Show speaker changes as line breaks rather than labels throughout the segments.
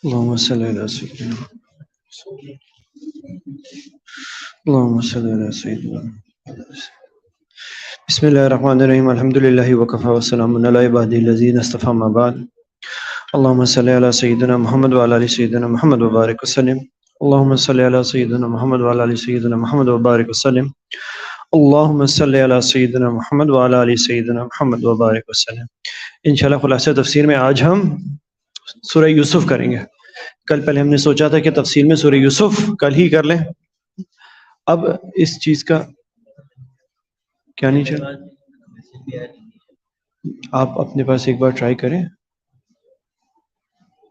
اللهم صل على سيدنا اللهم صل على سيدنا بسم الله الرحمن الرحيم الحمد لله وكفى وسلام على عباده الذين اصطفى ما بعد اللهم صل على سيدنا محمد وعلى ال سيدنا محمد وبارك وسلم اللهم صل على سيدنا محمد وعلى ال سيدنا محمد وبارك وسلم اللهم صل على سيدنا محمد وعلى ال سيدنا محمد وبارك وسلم. انشاءاللہ خلاصہ تفسیر میں آج ہم سورہ یوسف کریں گے. کل پہلے ہم نے سوچا تھا کہ تفسیر میں سورہ یوسف کل ہی کر لیں. اب اس چیز کا کیا نہیں چل، آپ اپنے پاس ایک بار ٹرائی کریں،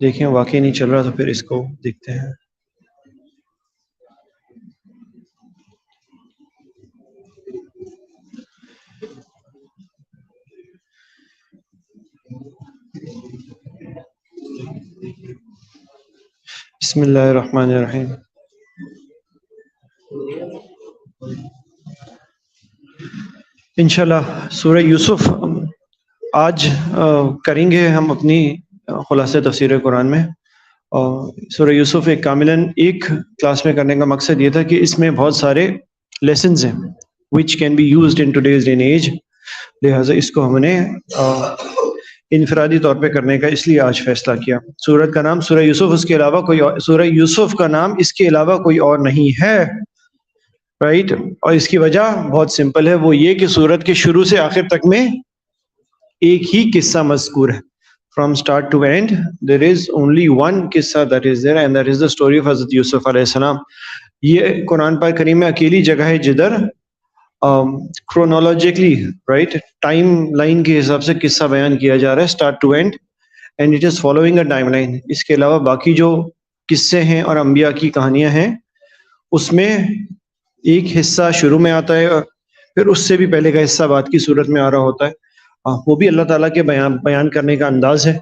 دیکھیں واقعی نہیں چل رہا تو پھر اس کو دیکھتے ہیں. بسم اللہ الرحمن الرحیم. انشاءاللہ سورہ یوسف آج کریں گے ہم اپنی خلاصہ تفسیر قرآن میں. اور سورہ یوسف ایک کاملاً ایک کلاس میں کرنے کا مقصد یہ تھا کہ اس میں بہت سارے لیسنز ہیں which can be used in today's day and age. لہٰذا اس کو ہم نے انفرادی طور پہ کرنے کا اس لیے آج فیصلہ کیا. سورت کا نام سورہ یوسف، اس کے علاوہ کوئی اور، سورہ یوسف کا نام اس کے علاوہ کوئی اور نہیں ہے، رائٹ. اور اس کی وجہ بہت سمپل ہے، وہ یہ کہ سورت کے شروع سے آخر تک میں ایک ہی قصہ مذکور ہے. From start to end there is only one قصہ that is there and that is the story of حضرت یوسف علیہ السلام. یہ قرآن پاک کریم میں اکیلی جگہ ہے جدھر chronologically right ٹائم لائن کے حساب سے قصہ بیان کیا جا رہا ہے start to end and it is following a timeline. اس کے علاوہ باقی جو قصے ہیں اور انبیاء کی کہانیاں ہیں اس میں ایک حصہ شروع میں آتا ہے اور پھر اس سے بھی پہلے کا حصہ بعد کی صورت میں آ رہا ہوتا ہے. وہ بھی اللہ تعالیٰ کے بیان کرنے کا انداز ہے.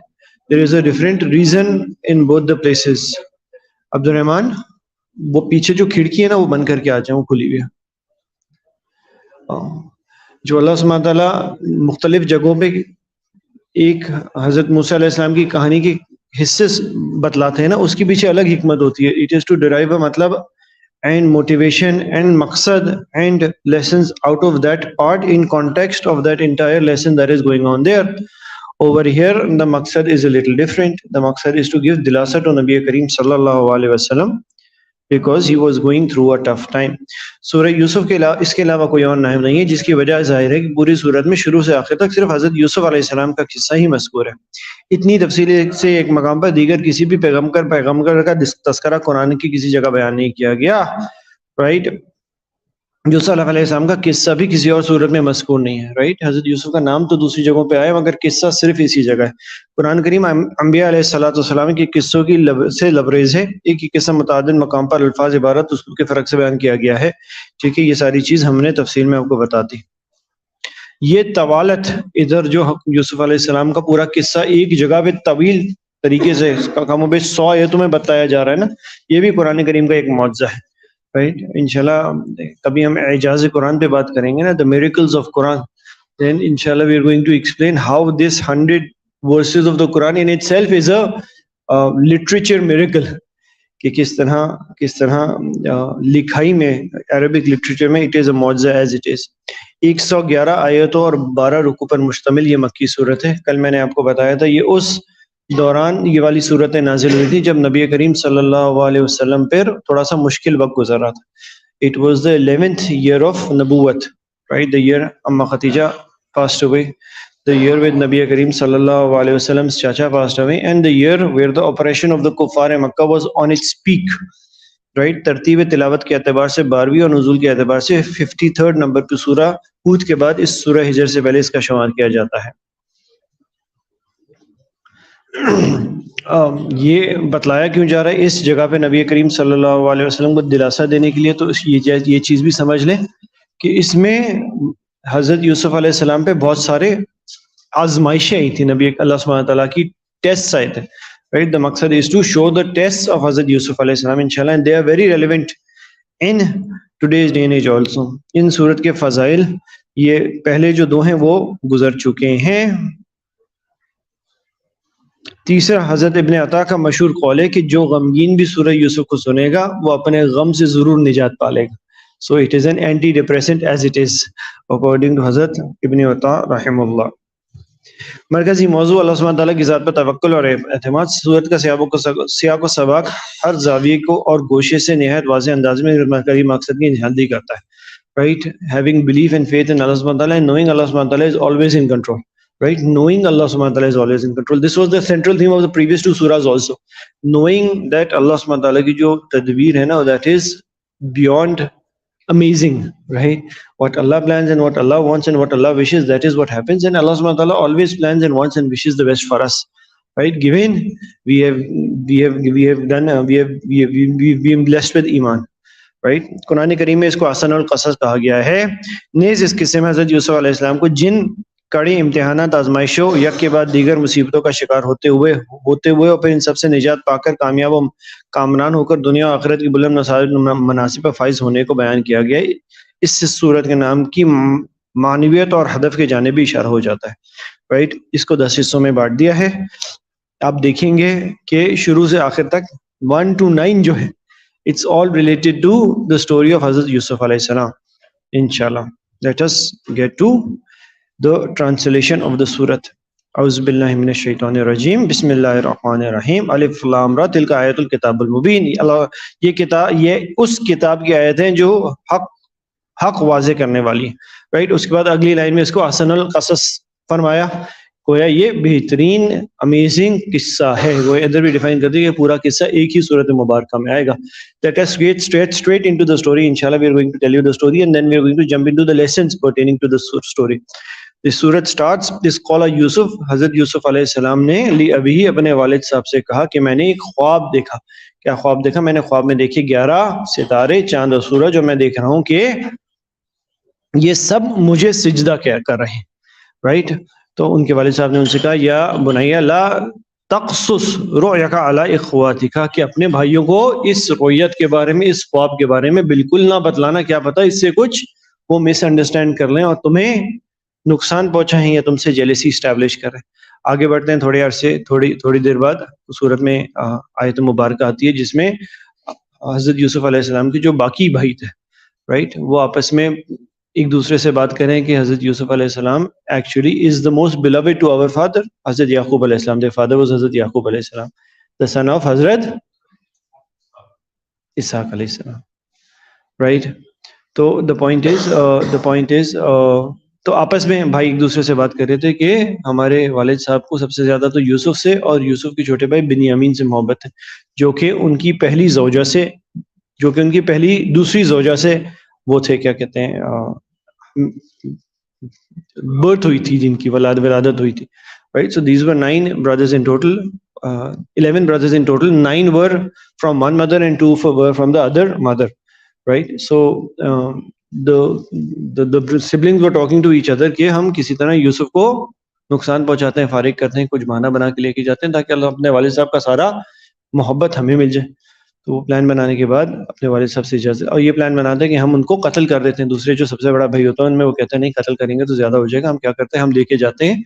There is a different reason in both the places. عبد الرحمن وہ پیچھے جو کھڑکی ہے نا وہ بند کر کے آ جائیں، وہ کھلی ہوئی ہے. جو اللہ سبحانہ تعالیٰ مختلف جگہوں پہ ایک حضرت موسیٰ علیہ السلام کی کہانی کے حصے بتلاتے ہیں نا، اس کے پیچھے الگ حکمت ہوتی ہے. It is to derive a مطلب and motivation and maqsad and lessons out of that part in context of that entire lesson that is going on there. Over here the maqsad is a little different. The maqsad is to give dilasa to Nabi Kareem sallallahu alaihi wasallam because he was going through a tough time. سورہ یوسف کے علاوہ اس کے علاوہ کوئی اور نام نہیں ہے، جس کی وجہ ظاہر ہے کہ پوری صورت میں شروع سے آخر تک صرف حضرت یوسف علیہ السلام کا قصہ ہی مذکور ہے. اتنی تفصیل سے ایک مقام پر دیگر کسی بھی پیغمبر کا تذکرہ قرآن کی کسی جگہ بیان نہیں کیا گیا، رائٹ. یوسف علیہ السلام کا قصہ بھی کسی اور صورت میں مذکور نہیں ہے، رائٹ. حضرت یوسف کا نام تو دوسری جگہوں پہ آیا مگر قصہ صرف اسی جگہ ہے. قرآن کریم انبیاء علیہ السلام کے قصوں کی سے لبریز ہے. ایک ہی قصہ متعدد مقام پر الفاظ عبارت اسلوب کے فرق سے بیان کیا گیا ہے. ٹھیک ہے، یہ ساری چیز ہم نے تفصیل میں آپ کو بتا دی. یہ طوالت ادھر جو یوسف علیہ السلام کا پورا قصہ ایک جگہ پہ طویل طریقے سے کم و بیش 100 آیتوں میں بتایا جا رہا ہے نا، یہ بھی قرآن کریم کا ایک معجزہ ہے، رائٹ. انشاءاللہ کبھی ہم اعجاز قرآن پہ بات کریں گے نا، the miracles of Quran, then inshallah we are going to explain how this 100 verses of the Quran in itself is a literature miracle. کہ کس طرح لکھائی میں عربک لٹریچر میں it is a معجزہ as it is. 111 آیتوں اور 12 رکوع پر مشتمل یہ مکی صورت ہے. کل میں نے آپ کو بتایا تھا یہ اس دوران یہ والی صورتیں نازل ہوئی تھی جب نبی کریم صلی اللہ علیہ وسلم پر تھوڑا سا مشکل وقت گزر رہا تھا. It was the 11th year of نبوت, right? The year Amma Khatija passed away, the year with Nabi Kareem sallallahu alaihi wasallam's chacha passed away, and the year where the oppression of the kuffar Makkah was on its peak, right? ترتیب تلاوت کے اعتبار سے 12ویں اور نزول کے اعتبار سے 53rd نمبر پہ سورہ ہود کے بعد اس سورہ ہجر سے پہلے اس کا شمار کیا جاتا ہے. یہ بتلایا کیوں جا رہا ہے اس جگہ پہ نبی کریم صلی اللہ علیہ وسلم کو دلاسا دینے کے لیے، تو یہ چیز بھی سمجھ لیں کہ اس میں حضرت یوسف علیہ السلام پہ بہت سارے آزمائشیں آئی تھی، نبی اللہ سبحانہ تعالیٰ کی ٹیسٹ آئے تھے، right? The maqsad is to show the tests of حضرت یوسف علیہ السلام inshallah, and they are very relevant in today's day and age also. ان صورت کے فضائل یہ پہلے جو 2 ہیں وہ گزر چکے ہیں. تیسرا حضرت ابن عطا کا مشہور قول ہے کہ جو غمگین بھی سورہ یوسف کو سنے گا وہ اپنے غم سے ضرور نجات پالے گا. So it is an antidepressant as it is according to حضرت ابن عطا رحمہ اللہ. مرکزی موضوع اللہ سبحانہ تعالیٰ کی ذات پر توکل اور اعتماد. صورت کا سیاق و سباق ہر زاویے کو اور گوشے سے نہایت واضح انداز میں مرکزی مقصد کی نشاندہی کرتا ہے. Right, having belief and faith in Allah subhanahu wa ta'ala and knowing Allah subhanahu wa ta'ala is always in control. Right, knowing Allah subhanahu wa ta'ala is always in control. This was the central theme of the previous two surahs also. Knowing that Allah subhanahu wa ta'ala ki jo tadbir hai na, that is beyond amazing. Right, what Allah plans and what Allah wants and what Allah wishes, that is what happens. And Allah subhanahu wa ta'ala always plans and wants and wishes the best for us. Right, given we have blessed with iman. Right, قرآن کریم میں اس کو احسن القصص کہا گیا ہے. نیز اس قصے میں حضرت یوسف علیہ السلام کو جن کڑے امتحانات آزمائشوں یک کے بعد دیگر مصیبتوں کا شکار ہوتے ہوئے اور پھر ان سب سے نجات پا کر کامیاب و کامران ہو کر دنیا و آخرت کی بلند مناصب پر فائز ہونے کو بیان کیا گیا ہے. اس صورت کے نام کی معنویت اور ہدف کے جانب بھی اشارہ ہو جاتا ہے. رائٹ, اس کو 10 حصوں میں بانٹ دیا ہے. آپ دیکھیں گے کہ شروع سے آخر تک 1 to 9 جو ہے it's all related to the story of Hazrat Yusuf alayhi salam. Inshallah, let us get to the translation of the surah. A'udhu billahi minash shaitanir rajim. Bismillahir rahmanir rahim. Alif lam ra. Tilka ayatul kitabul mubin. یہ کتاب یہ اس کتاب کی آیت ہیں جو حق واضح کرنے والی ہے. رائٹ, اس کے بعد اگلی لائن میں اس کو احسن القصص فرمایا. گویا یہ بہترین امیزنگ قصہ ہے. گویا ادھر بھی ڈیفائن کر دی کہ پورا قصہ ایک ہی صورت مبارکہ میں آئے گا. Let us get straight into the story. Inshallah, we are going to tell you the story and then we are going to jump into the lessons pertaining to the story. This surah starts, this qala Yusuf, حضرت یوسف علیہ السلام نے ابھی اپنے والد صاحب سے کہا کہ میں نے ایک خواب دیکھا. کیا خواب دیکھا؟ میں نے خواب میں دیکھے 11 ستارے, چاند اور سورج, اور میں دیکھ رہا ہوں کہ یہ سب مجھے سجدہ کر رہے ہیں. رائٹ, تو ان کے والد صاحب نے ان سے کہا یا بنیا لا تقصص رؤیک علی اخواتک, کہ اپنے بھائیوں کو اس رؤیت کے بارے میں, اس خواب کے بارے میں بالکل نہ بتلانا. کیا پتہ اس سے کچھ وہ مس انڈرسٹینڈ کر لیں اور تمہیں نقصان پہنچائیں یا تم سے جیلسی اسٹیبلش کریں. آگے بڑھتے ہیں. تھوڑی دیر بعد صورت میں آیت مبارکہ آتی ہے جس میں حضرت یوسف علیہ السلام کے جو باقی بھائی تھے, رائٹ, وہ آپس میں ایک دوسرے سے بات کریں کہ حضرت یوسف علیہ السلام actually is the most beloved to our father, حضرت یعقوب علیہ السلام. Their father was حضرت یعقوب علیہ السلام, the son of حضرت اسحاق علیہ السلام. Right, تو the point is تو آپس میں بھائی ایک دوسرے سے بات کر رہے تھے کہ ہمارے والد صاحب کو سب سے زیادہ تو یوسف سے اور یوسف کے چھوٹے بھائی بنیامین سے محبت ہے, جو کہ ان کی پہلی دوسری زوجہ سے وہ تھے, کیا کہتے ہیں, برتھ ہوئی تھی, جن کی ولادت ہوئی تھی. Right, so these were 9 brothers in total, 11 brothers in total. 9 were from one mother and 2 were from the other mother. Right, so the siblings were talking to each other کہ ہم کسی طرح یوسف کو نقصان پہنچاتے ہیں, فارغ کرتے ہیں, کچھ بہانہ بنا کے لے کے جاتے ہیں تاکہ اللہ اپنے والد صاحب کا سارا محبت ہمیں مل جائے. تو وہ پلان بنانے کے بعد اپنے والد صاحب سے اجازت, اور یہ پلان بناتے ہیں کہ ہم ان کو قتل کر دیتے ہیں. دوسرے جو سب سے بڑا بھائی ہوتا ہے ان میں, وہ کہتے ہیں نہیں قتل کریں گے تو زیادہ ہو جائے گا. ہم کیا کرتے ہیں, ہم لے کے جاتے ہیں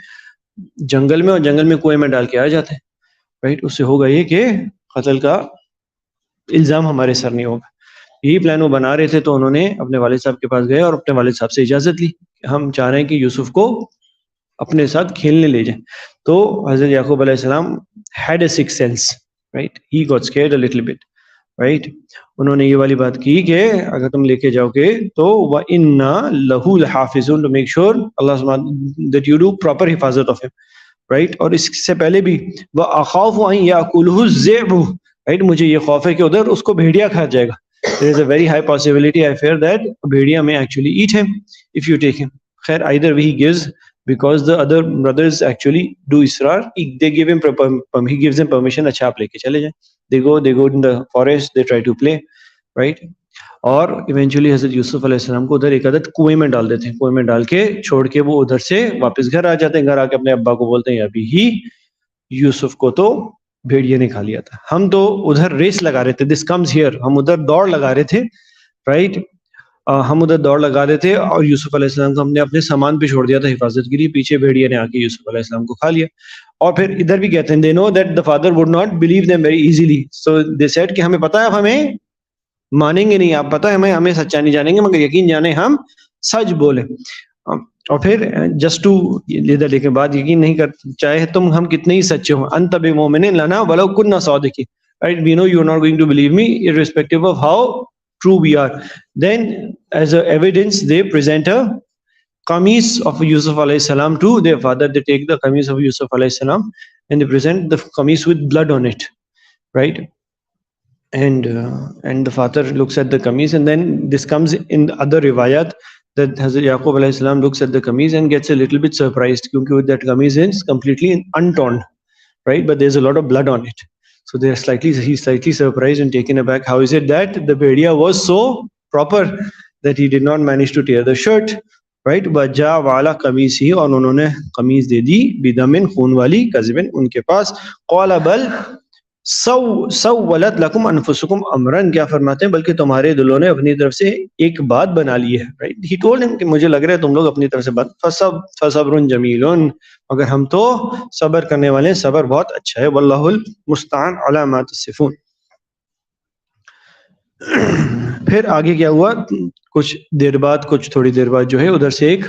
جنگل میں, اور جنگل میں کنویں میں ڈال کے آ جاتے ہیں. رائٹ, اس سے ہوگا یہ کہ قتل کا الزام ہمارے سر نہیں ہوگا. یہی پلان وہ بنا رہے تھے. تو انہوں نے اپنے والد صاحب کے پاس گئے اور اپنے والد صاحب سے اجازت لی کہ ہم چاہ رہے ہیں کہ یوسف کو اپنے ساتھ کھیلنے لے جائیں. تو حضرت یعقوب علیہ السلام had a sixth sense. Right, he got scared a little bit. Right, انہوں نے یہ والی بات کی کہ اگر تم لے کے جاؤ گے تو وَإِنَّا لَهُ لَحَافِظُونَ, to make sure Allah that you do proper حفاظت of him. Right, اور اس سے پہلے بھی وَأَخَافُ أَن يَأْكُلُهُ الذِّئْبُ. Right, مجھے یہ خوف ہے کہ ادھر اس کو بھیڑیا کھا جائے گا. There is a very high possibility, I fear, that Bengali may actually eat him if you take him. خیر, either way he gives, because the other brothers actually do israr, they give him he gives them permission, اچھا آپ لے کے چلے جائیں. They go in the forest, they try to play. Right, اور eventually حضرت یوسف علیہ السلام کو ادھر ایک عدد کنویں میں ڈال دیتے ہیں. کنویں میں ڈال کے چھوڑ کے وہ ادھر سے واپس گھر آ جاتے ہیں. گھر آ کے اپنے ابا کو بولتے ہیں ابھی ہی یوسف کو تو بھیڑیے نے کھا لیا تھا, ہم تو ادھر ریس لگا رہے تھے. دس کمز ہیئر, ہم ادھر دوڑ لگا رہے تھے. رائٹ, ہم ادھر دوڑ لگا رہے تھے اور یوسف علیہ السلام کو ہم نے اپنے سامان پہ چھوڑ دیا تھا حفاظت کے لیے. پیچھے بھیڑیے نے آ کے یوسف علیہ السلام کو کھا لیا. اور پھر ادھر بھی کہتے ہیں they know that the father would not believe them very easily, so they said کہ ہمیں پتہ ہے آپ ہمیں مانیں گے نہیں, آپ پتہ ہے ہمیں سچا نہیں جانیں گے مگر یقین جانے ہم سچ بولیں. اور پھر جسٹ ٹو ادھر لے کے بعد یقین نہیں کر چاہے تم ہم کتنے ہی سچے ہوں, انت بمؤمن لنا ولو كنا صادقین, right, we know you are not going to believe me irrespective of how true we are. Then as a evidence they present a qamis of Yusuf alayhi salam to their father. They take the qamis of Yusuf alayhi salam and they present the qamis with blood on it, right? And the father looks at the qamis, and then this comes in the other riwayat that Hazrat Yaqub alayhi salam looks at the qamis and gets a little bit surprised because that qamis is completely untorn, right, but there's a lot of blood on it. So he's slightly surprised and taken aback. How is it that the bedia was so proper that he did not manage to tear the shirt, right? Baja wala qamisi, اور انہوں نے قمیص دے دی بدمن خون والی کذبن ان کے پاس. قال بل سولت لکم انفسکم امرن, کیا فرماتے ہیں بلکہ تمہارے دلوں نے اپنی طرف سے ایک بات بنا لی ہے, right? He told him کہ مجھے لگ رہا ہے تم لوگ اپنی طرف سے بات, فصبر جمیل, مگر ہم تو صبر کرنے والے ہیں, صبر بہت اچھا ہے. واللہ المستعان علی ما تصفون. پھر آگے کیا ہوا, کچھ تھوڑی دیر بعد جو ہے ادھر سے ایک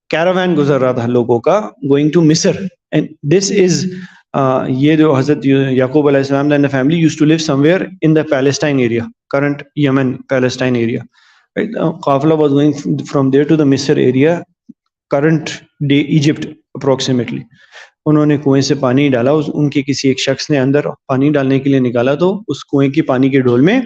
کیراوین گزر رہا تھا لوگوں کا, going to Misr, and this is یہ جو حضرت یعقوب علیہ السلام and family used to live somewhere in the Palestine area, current Yemen Palestine area, right? قافلہ was going from there to the Misr area, current day Egypt approximately. انہوں نے کنویں سے پانی ڈالا, ان کے کسی ایک شخص نے اندر پانی ڈالنے کے لیے نکالا, تو اس کنویں کی پانی کے ڈول میں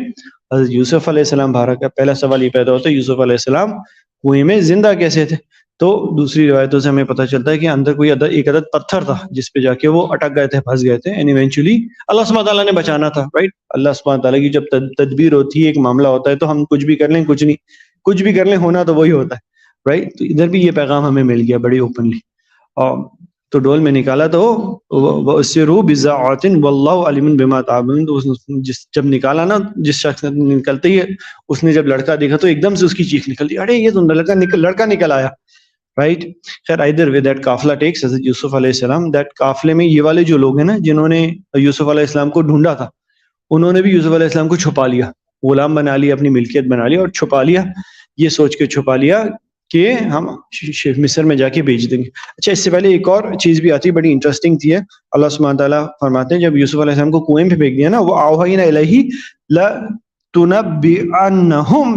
حضرت یوسف علیہ السلام بھارا. کا پہلا سوال یہ پیدا ہوتا ہے یوسف علیہ السلام کنویں میں زندہ کیسے تھے؟ تو دوسری روایتوں سے ہمیں پتہ چلتا ہے کہ اندر کوئی ایک عدد پتھر تھا جس پہ جا کے وہ اٹک گئے تھے, پھنس گئے تھے, اینڈ ایونچولی اللہ سبحانہ تعالیٰ نے بچانا تھا, رائٹ. اللہ سبحانہ تعالیٰ کی جب تدبیر ہوتی ہے, ایک معاملہ ہوتا ہے, تو ہم کچھ بھی کر لیں, کچھ بھی کر لیں, ہونا تو وہی ہوتا ہے, رائٹ. تو ادھر بھی یہ پیغام ہمیں مل گیا بڑی اوپنلی. تو ڈول میں نکالا تو وَأَسِرُوا بِضَاعَةٍ وَاللَّهُ عَلِيمٌ بِمَا تَعْمَلُونَ. تو جب نکالا نا, جس شخص نے نکلتے ہی اس نے جب لڑکا دیکھا تو ایک دم سے اس کی چیخ نکل دی, ارے یہ تو لڑکا نکل آیا, رائٹ. خیر either way that قافلہ takes حضرت یوسف علیہ السلام, that قافلے میں یہ والے جو لوگ ہیں نا جنہوں نے یوسف علیہ السلام کو ڈھونڈا تھا, انہوں نے بھی یوسف علیہ السلام کو چھپا لیا, غلام بنا لیا, اپنی ملکیت بنا لی اور چھپا لیا, یہ سوچ کے چھپا لیا کہ ہم مصر میں جا کے بیچ دیں گے. اچھا, اس سے پہلے ایک اور چیز بھی آتی ہے, بڑی انٹرسٹنگ تھی. اللہ سبحانہ تعالیٰ فرماتے ہیں جب یوسف علیہ السلام کو کنویں پہ پھینک دیا نا, وہ اوحینا الیہ لتنبئنہم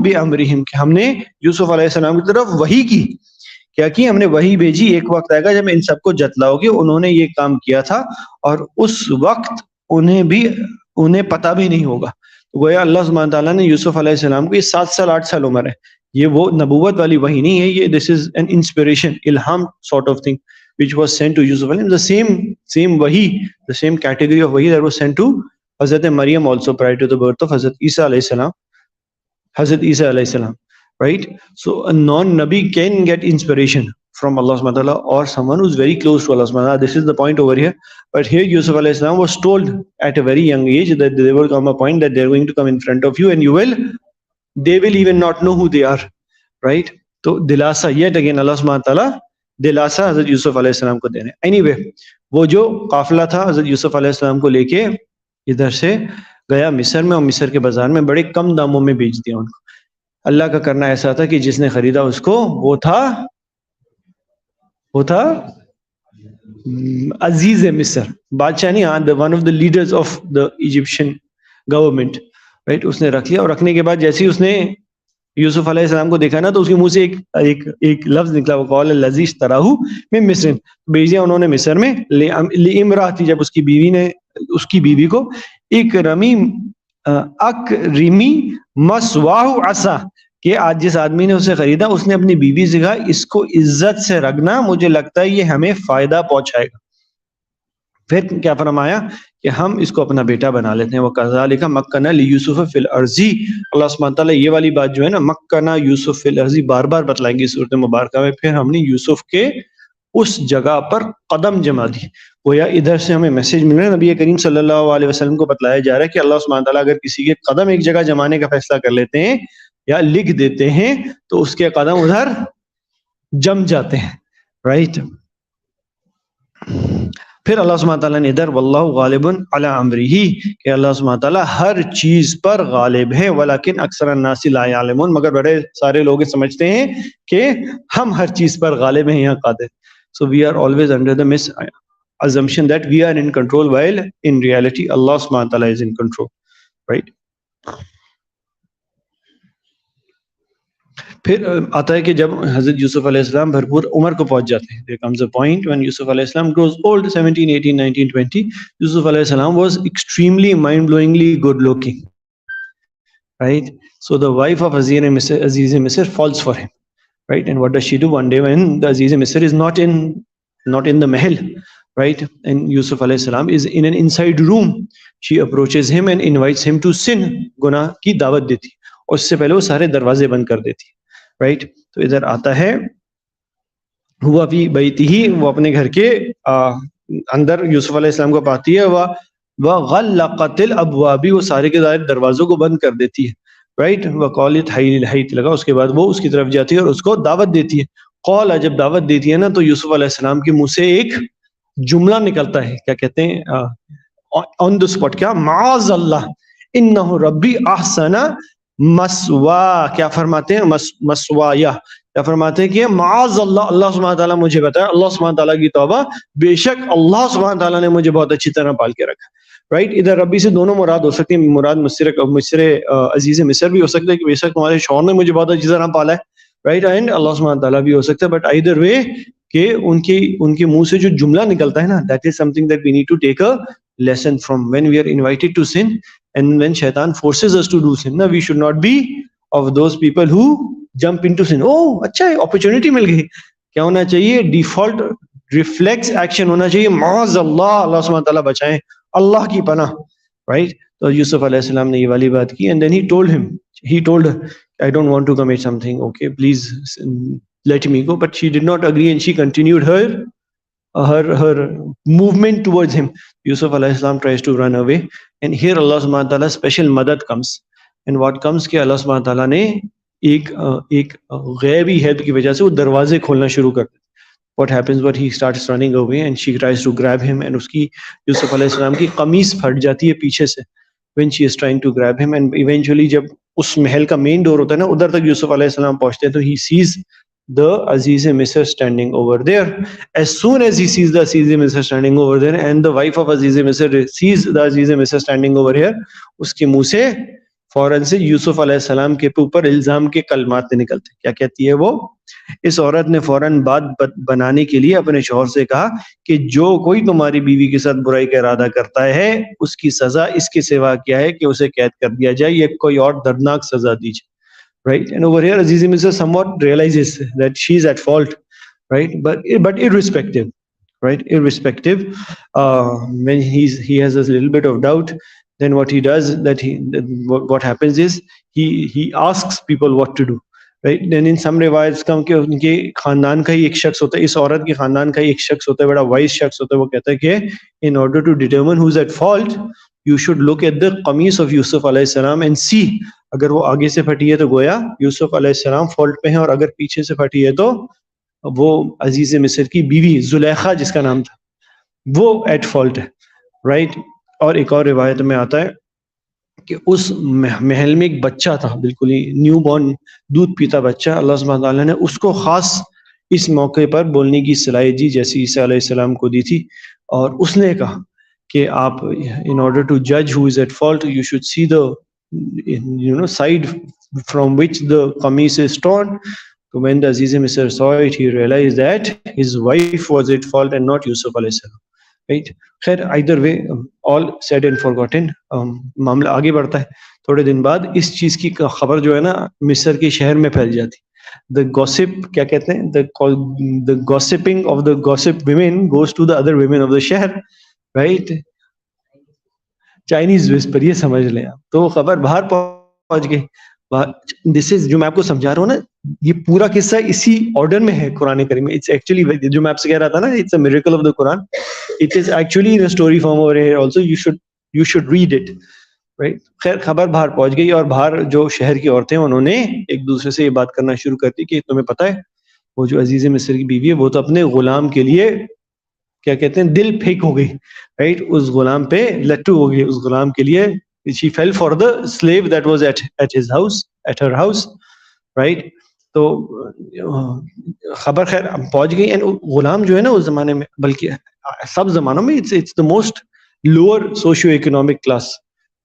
بامرہم, کہ ہم نے یوسف علیہ السلام کی طرف وحی کی. کیا کی؟ ہم نے وحی بھیجی, ایک وقت آئے گا جب ان سب کو جتلاؤ گے, انہوں نے یہ کام کیا تھا اور اس وقت انہیں پتہ بھی نہیں ہوگا. گویا اللہ سبحانہ تعالیٰ نے یوسف علیہ السلام کو, یہ 7 سال 8 سال عمر ہے, یہ وہ نبوت والی وحی نہیں ہے, یہ دس از این انسپریشن, الہام sort of thing which was sent to Yusuf alayhi, the same wahi, the same category of wahi that was sent to Hazrat Maryam also prior to the birth of Hazrat Isa alayhi salam, right? So a non-nabi can get inspiration from Allah subhanahu wa ta'ala or someone who's very close to Allah subhanahu wa ta'ala. This is the point over here. But here Yusuf alayhi salam was told at a very young age that there will come a point that they're going to come in front of you and they will even not know who they are, right? تو دلاسا, yet again Allah subhanahu wa ta'ala دلاسا حضرت یوسف علیہ السلام کو دینے. Any way, وہ جو قافلہ تھا حضرت یوسف علیہ السلام کو لے کے ادھر سے گیا مصر میں, اور مصر کے بازار میں بڑے کم داموں میں بیچ دیا ان کو. اللہ کا کرنا ایسا تھا کہ جس نے خریدا اس کو وہ تھا عزیز مصر, بادشاہ نہیں, ہاں, one of the leaders of the Egyptian government, right. اس نے رکھ لیا, اور رکھنے کے بعد جیسے ہی اس نے یوسف علیہ السلام کو دیکھا نا, تو اس کے منہ سے ایک لفظ نکلا, وقال الذی اشتراہ من مصر, بھیج دیا انہوں نے مصر میں, لامرأتی, جب اس کی بیوی کو, اکرمی مثواہ عصا, کہ آج جس آدمی نے اسے خریدا اس نے اپنی بیوی سے کہا اس کو عزت سے رکھنا, مجھے لگتا ہے یہ ہمیں فائدہ پہنچائے گا. پھر کیا فرمایا کہ ہم اس کو اپنا بیٹا بنا لیتے ہیں. وَكَذَلِكَ مَكَّنَا لِيُوسُفَ فِي الْأَرْضِ, اللہ سبحانہ تعالیٰ یہ والی بات جو ہے نا, مکنا یوسف فی الارض, بار بار بتلائیں گے سورۃ مبارکہ میں. پھر ہم نے یوسف کے اس جگہ پر قدم جما دی. گویا ادھر سے ہمیں میسج مل رہا ہے, نبی کریم صلی اللہ علیہ وسلم کو بتلایا جا رہا ہے کہ اللہ سبحانہ تعالیٰ اگر کسی کے قدم ایک جگہ جمانے کا فیصلہ کر لیتے ہیں یا لکھ دیتے ہیں تو اس کے قدم ادھر جم جاتے ہیں, رائٹ. پھر اللہ سبحانہ تعالیٰ نے ادھر واللہ غالب علی امرہ کہ اللہ سبحانہ تعالیٰ ہر چیز پر غالب ہے، ولیکن اکثر الناس لا یعلمون مگر بڑے سارے لوگ سمجھتے ہیں کہ ہم ہر چیز پر غالب ہیں یا قادر. So we are always under the assumption that we are in control while in reality Allah subhanahu wa ta'ala is in control, right? پھر آتا ہے کہ جب حضرت یوسف علیہ السلام بھرپور عمر کو پہنچ جاتے ہیں, there comes a point when Yusuf علیہ السلام grows old, 17, 18, 19, 20. Yusuf علیہ السلام was extremely mind-blowingly good looking, right? So the wife of Aziz Misr falls for him, right? And what does she do one day when the Aziz Misr is not in the mahal, right? And Yusuf alayhi salam is in an inside room. She approaches him and invites him to sin, گناہ کی دعوت دیتی, اور اس سے پہلے وہ سارے دروازے بند کر دیتی, right? تو ادھر آتا ہے ہوا فی بیتہ, وہ اپنے گھر کے اندر یوسف علیہ السلام کو پاتی ہے, وغلقت الابواب, وہ سارے کے سارے دروازوں کو بند کر دیتی ہے, رائٹ. وقالت حیت لگا, اس کے بعد وہ اس کی طرف جاتی ہے اور اس کو دعوت دیتی ہے. قال, جب دعوت دیتی ہے نا تو یوسف علیہ السلام کے منہ سے ایک جملہ نکلتا ہے, کیا کہتے ہیں آن دا اسپاٹ, کیا, معاذ اللہ انہ ربی احسن مسوا, کیا فرماتے ہیں, مسوایا, کیا فرماتے ہیں کہ معاذ اللہ, اللہ سبحانہ تعالیٰ مجھے بتایا, اللہ سبحانہ تعالیٰ کی توبہ, بے شک اللہ سبحانہ تعالیٰ نے مجھے بہت اچھی طرح پال کے رکھا, رائٹ. ادھر ربی سے دونوں مراد ہو سکتی ہیں, مراد مصر عزیز مصر بھی ہو سکتا ہے کہ بے شک تمہارے شوہر نے مجھے بہت اچھی طرح پالا ہے, رائٹ, اینڈ اللہ سبحانہ تعالیٰ بھی ہو سکتا ہے. بٹ ایدر وے کہ ان کے منہ سے جو جملہ نکلتا ہے نا, that is something that we need to take a lesson from when we are invited to sin and when شیطان forces us to do sin. We should not be of those people who jump into sin. او اچھا ہے, opportunity مل گئی, کیا ہونا چاہیے, default reflex action ہونا چاہیے, معاذ اللہ, اللہ سبحانہ تعالیٰ بچائیں, اللہ کی پناہ, رائٹ. تو یوسف علیہ السلام نے یہ والی بات کی, and then he told her, I don't want to commit something, okay, please let me go. But she did not agree and she continued her movement towards him. Yusuf alayhi salam tries to run away, and here Allah subhanahu wa ta'ala special madad comes. And what comes کہ اللہ subhanahu wa ta'ala نے ایک غیبی حد کی وجہ سے وہ دروازے کھولنا شروع کر دیتے. What happens, what he starts running away and she tries to grab him, and اس کی یوسف علیہ السلام کی قمیص پھٹ جاتی ہے پیچھے سے when she is trying to grab him. And eventually جب اس محل کا مین ڈور ہوتا ہے نا, ادھر تک یوسف علیہ السلام پہنچتے ہیں, تو he sees the Aziz Misr standing over there. As soon as he sees the Aziz Misr standing over there and the wife of Aziz Misr sees the Aziz Misr standing over here, اس کے منہ سے فوراً سے یوسف علیہ السلام کے اوپر الزام کے کلمات نکلتے. کیا کہتی ہے وہ, اس عورت نے فوراً بات بنانے کے لیے اپنے شوہر سے کہا کہ جو کوئی تمہاری بیوی کے ساتھ برائی کا ارادہ کرتا ہے اس کی سزا اس کے سوا کیا ہے کہ اسے قید کر دیا جائے یا کوئی اور دردناک سزا دی جائے, right. And over here Aziz Misr somewhat realizes that she is at fault, right, but irrespective, right, when he has a little bit of doubt, then what he does, what happens is he asks people what to do, right. Then in some riwayats come کہ ان کے خاندان کا ہی ایک شخص ہوتا ہے, اس عورت کے خاندان کا ہی ایک شخص ہوتا ہے, بڑا وائز شخص ہوتا ہے, وہ کہتا ہے کہ in order to determine who's at fault you should look at the qamis of Yusuf علیہ السلام and see, اگر وہ آگے سے پھٹی ہے تو گویا یوسف علیہ السلام فالٹ پہ ہیں, اور اگر پیچھے سے پھٹی ہے تو وہ عزیز مصر کی بیوی زلیخا جس کا نام تھا وہ ایٹ فالٹ ہے, رائٹ. اور ایک اور روایت میں آتا ہے کہ اس محل میں ایک بچہ تھا, بالکل ہی نیو بورن دودھ پیتا بچہ, اللہ سبحانہ تعالیٰ نے اس کو خاص اس موقع پر بولنے کی صلاحیت دی جیسے عیسیٰ علیہ السلام کو دی تھی, اور اس نے کہا کہ آپ in order to judge who is at fault you should see the side from which the qamis is torn. So when the Aziz Misr saw it, he realized that his wife was at fault and not Yusuf alayhi salam, right. خیر either way all said and forgotten, معاملہ آگے بڑھتا ہے. تھوڑے دن بعد اس چیز کی خبر جو ہے نا مصر کے شہر میں پھیل جاتی. the gossip, کیا کہتے ہیں, the gossiping of the gossip women goes to the other women of the شہر, right. چائنیز وسپر, یہ سمجھ لیں آپ. تو وہ خبر باہر پہنچ گئی. دس از جو میں آپ کو سمجھا رہا ہوں نا, یہ پورا قصہ اسی آرڈر میں ہے قرآن کریم میں. اٹس ایکچولی جو میں آپ سے کہہ رہا تھا نا, it's a miracle of the Quran. It is actually in story form over here also, you should read it, right. خیر خبر باہر پہنچ گئی, اور باہر جو شہر کی عورتیں انہوں نے ایک دوسرے سے یہ بات کرنا شروع کر دی کہ تمہیں پتہ ہے وہ جو عزیز مصر کی بیوی ہے وہ تو اپنے غلام کے لیے کیا کہتے ہیں دل پھینک ہو گئی, رائٹ, اس غلام پہ لٹو ہو گئی, اس غلام کے لیے. She fell for the slave that was at his house, at her house, right. تو خبر خیر پہنچ گئی. اینڈ غلام جو ہے نا اس زمانے میں, بلکہ سب زمانوں میں, it's the most lower socio economic class,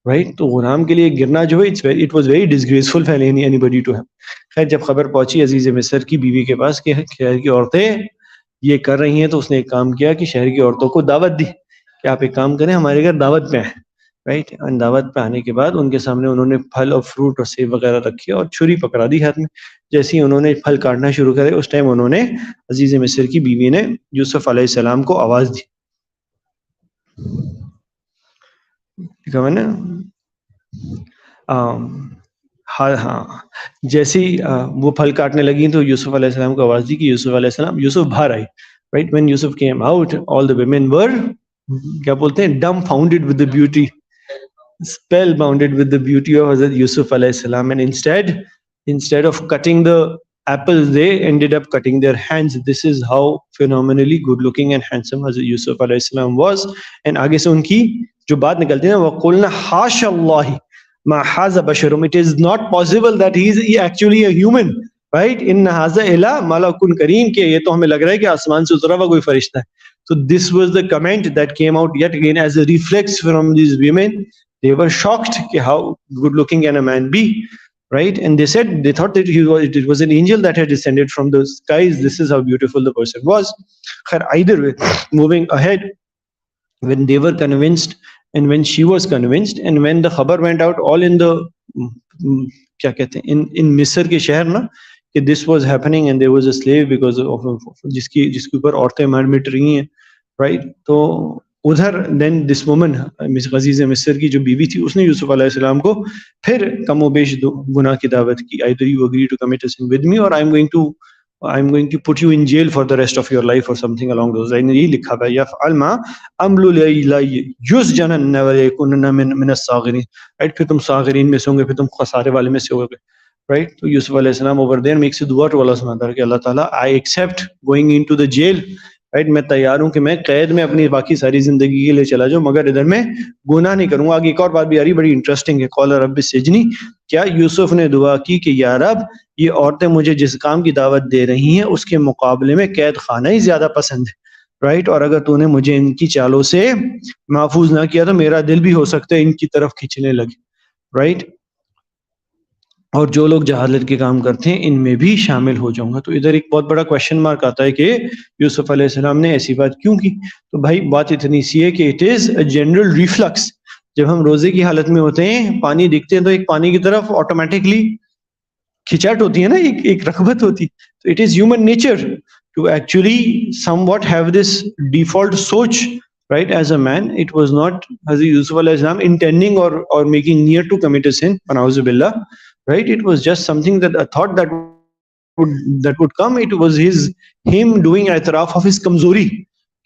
right. تو غلام کے لیے گرنا جو ہے it was very disgraceful for anybody to have. خیر جب خبر پہنچی عزیز مصر کی بیوی کے پاس کہ شہر کی عورتیں یہ کر رہی ہیں, تو اس نے ایک کام کیا کہ شہر کی عورتوں کو دعوت دی کہ آپ ایک کام کریں, ہمارے گھر دعوت پہ آئیں, رائٹ. اینڈ دعوت پہ آنے کے بعد ان کے سامنے انہوں نے پھل اور فروٹ اور سیب وغیرہ رکھے اور چھری پکڑا دی ہاتھ میں. جیسے ہی انہوں نے پھل کاٹنا شروع کرے, اس ٹائم انہوں نے عزیز مصر کی بیوی نے یوسف علیہ السلام کو آواز دی. ہاں جیسے ہی وہ پھل کاٹنے لگی تو یوسف علیہ السلام کو آواز دی کہ یوسف علیہ السلام, یوسف باہر آئی, right. when Yusuf came out, all the women were کیا بولتے ہیں dumbfounded with the beauty, spellbounded with the beauty of Hazrat Yusuf alayhi salam. And instead of cutting the apples, they ended up cutting their hands. This is how phenomenally good looking and handsome Hazrat Yusuf alayhi salam was. And آگے سے ان کی جو بات نکلتی ہے نا, وَقُلْنَا حَاشَ اللَّهِ مَا حَازَ بَشَرٌ, it is not possible that he is actually a human, right. إِنَّ هَذَا إِلَّا مَلَكٌ كَرِيمٌ, کہ یہ تو ہمیں لگ رہا ہے کہ آسمان سے اترا ہوا کوئی فرشتہ ہے. So this was the comment that came out yet again as a reflex from these women. They were shocked how good looking can a man be, right. And they thought that it was an angel that had descended from the skies. This is how beautiful the person was. Either way, moving ahead, when they were convinced and when she was convinced and when the khabar went out all in the kya kehte hain in Misr ke sheher na, this was happening and there was a slave because of jiski اوپر عورتیں مر مٹ رہی ہیں, right. تو ادھر then this woman عزیز مصر کی جو بیوی تھی, اس نے یوسف علیہ السلام کو پھر کم و بیش گناہ کی دعوت کی. either you agree to commit a sin with me or I'm going to put you in jail for the rest of your life or something along those lines. یہ لکھا ہے یفعل ما امل یسجنن ولیکن من الصاغرین, right. پھر تم صاغرین میں سے ہوں گے, پھر تم خسارے والے میں سے ہوگے, right. تو یوسف علیہ السلام over there makes a dua to Allah subhanahu wa ta'ala کہ اللہ تعالیٰ I accept going into the jail, right. میں تیار ہوں کہ میں قید میں اپنی باقی ساری زندگی کے لیے چلا جاؤں, مگر ادھر میں گناہ نہیں کروں گا. آگے ایک اور بات بھی آ رہی بڑی انٹرسٹنگ ہے, قال رب سجنی, کیا یوسف نے دعا کی کہ یا رب یہ عورتیں مجھے جس کام کی دعوت دے رہی ہیں اس کے مقابلے میں قید خانہ ہی زیادہ پسند ہے, right. اور اگر تو نے مجھے ان کی چالوں سے محفوظ نہ کیا تو میرا دل بھی ہو سکتا ہے ان کی طرف کھینچنے لگے, right. اور جو لوگ جہالت کے کام کرتے ہیں ان میں بھی شامل ہو جاؤں گا. تو ادھر ایک بہت بڑا کوشچن مارک آتا ہے کہ یوسف علیہ السلام نے ایسی بات کیوں کی. تو بھائی بات اتنی سی ہے کہ اٹ از اے جنرل ریفلکس. جب ہم روزے کی حالت میں ہوتے ہیں, پانی دکھتے ہیں تو ایک پانی کی طرف آٹومیٹکلی کھچاٹ ہوتی ہے نا, ایک رغبت ہوتی. تو it is human nature to actually somewhat have this default سوچ, right. As a man, it was not Hazrat Yusuf alayhi salam intending or making near to commit a sin, a'udhu billah, right. It was just something that a thought that would come. It was him doing اعتراف of his کمزوری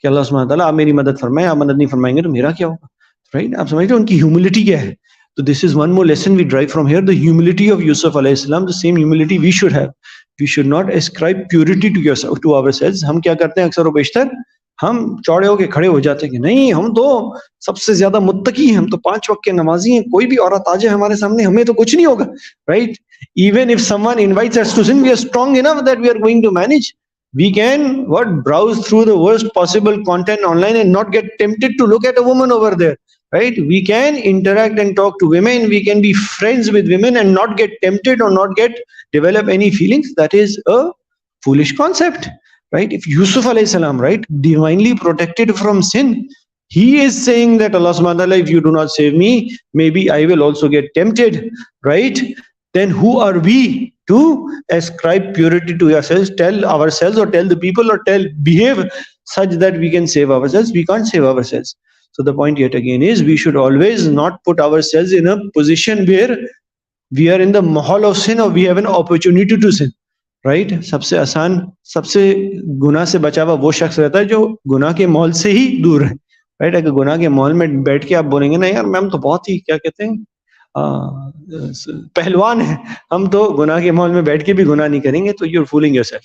کہ اللہ سبحانہ تعالیٰ آپ میری مدد فرمائیں, آپ مدد نہیں فرمائیں گے تو میرا کیا ہوگا, right. آپ سمجھتے ہیں ان کی ہیوملٹی کیا ہے. تو this is one more lesson we derive from here, the humility of Yusuf alayhi salam, the same humility we should have. We should not ascribe purity to ourselves. ہم کیا کرتے ہیں اکثر و بیشتر, ہم چوڑے ہو کے کھڑے ہو جاتے ہیں کہ نہیں ہم تو سب سے زیادہ متقی ہیں, ہم تو 5 وقت کے نمازی ہیں, کوئی بھی عورت آ جائے ہمارے سامنے ہمیں تو کچھ نہیں ہوگا, right. Even if someone invites us to sin, we are strong enough that we are going to manage. We can browse through the worst possible content online and not get tempted to look at a woman over there, right. We can interact and talk to women, we can be friends with women and not get tempted or not develop any feelings. That is a foolish concept, right. If Yusuf alayhi salam, right, divinely protected from sin, he is saying that Allah subhanahu wa ta'ala, if you do not save me, maybe I will also get tempted, right. Then who are we to ascribe purity to ourselves, tell ourselves or tell the people or behave such that we can save ourselves? We can't save ourselves. So the point yet again is we should always not put ourselves in a position where we are in the mahal of sin or we have an opportunity to sin, right. سب سے آسان, سب سے گناہ سے بچا ہوا وہ شخص رہتا ہے جو گناہ کے مال سے ہی دور ہے, right. اگر گناہ کے مال میں بیٹھ کے آپ بولیں گے نا یار میم تو بہت ہی کیا کہتے ہیں پہلوان ہے, ہم تو گناہ کے مال میں بیٹھ کے بھی گناہ نہیں کریں گے, تو you are fooling yourself,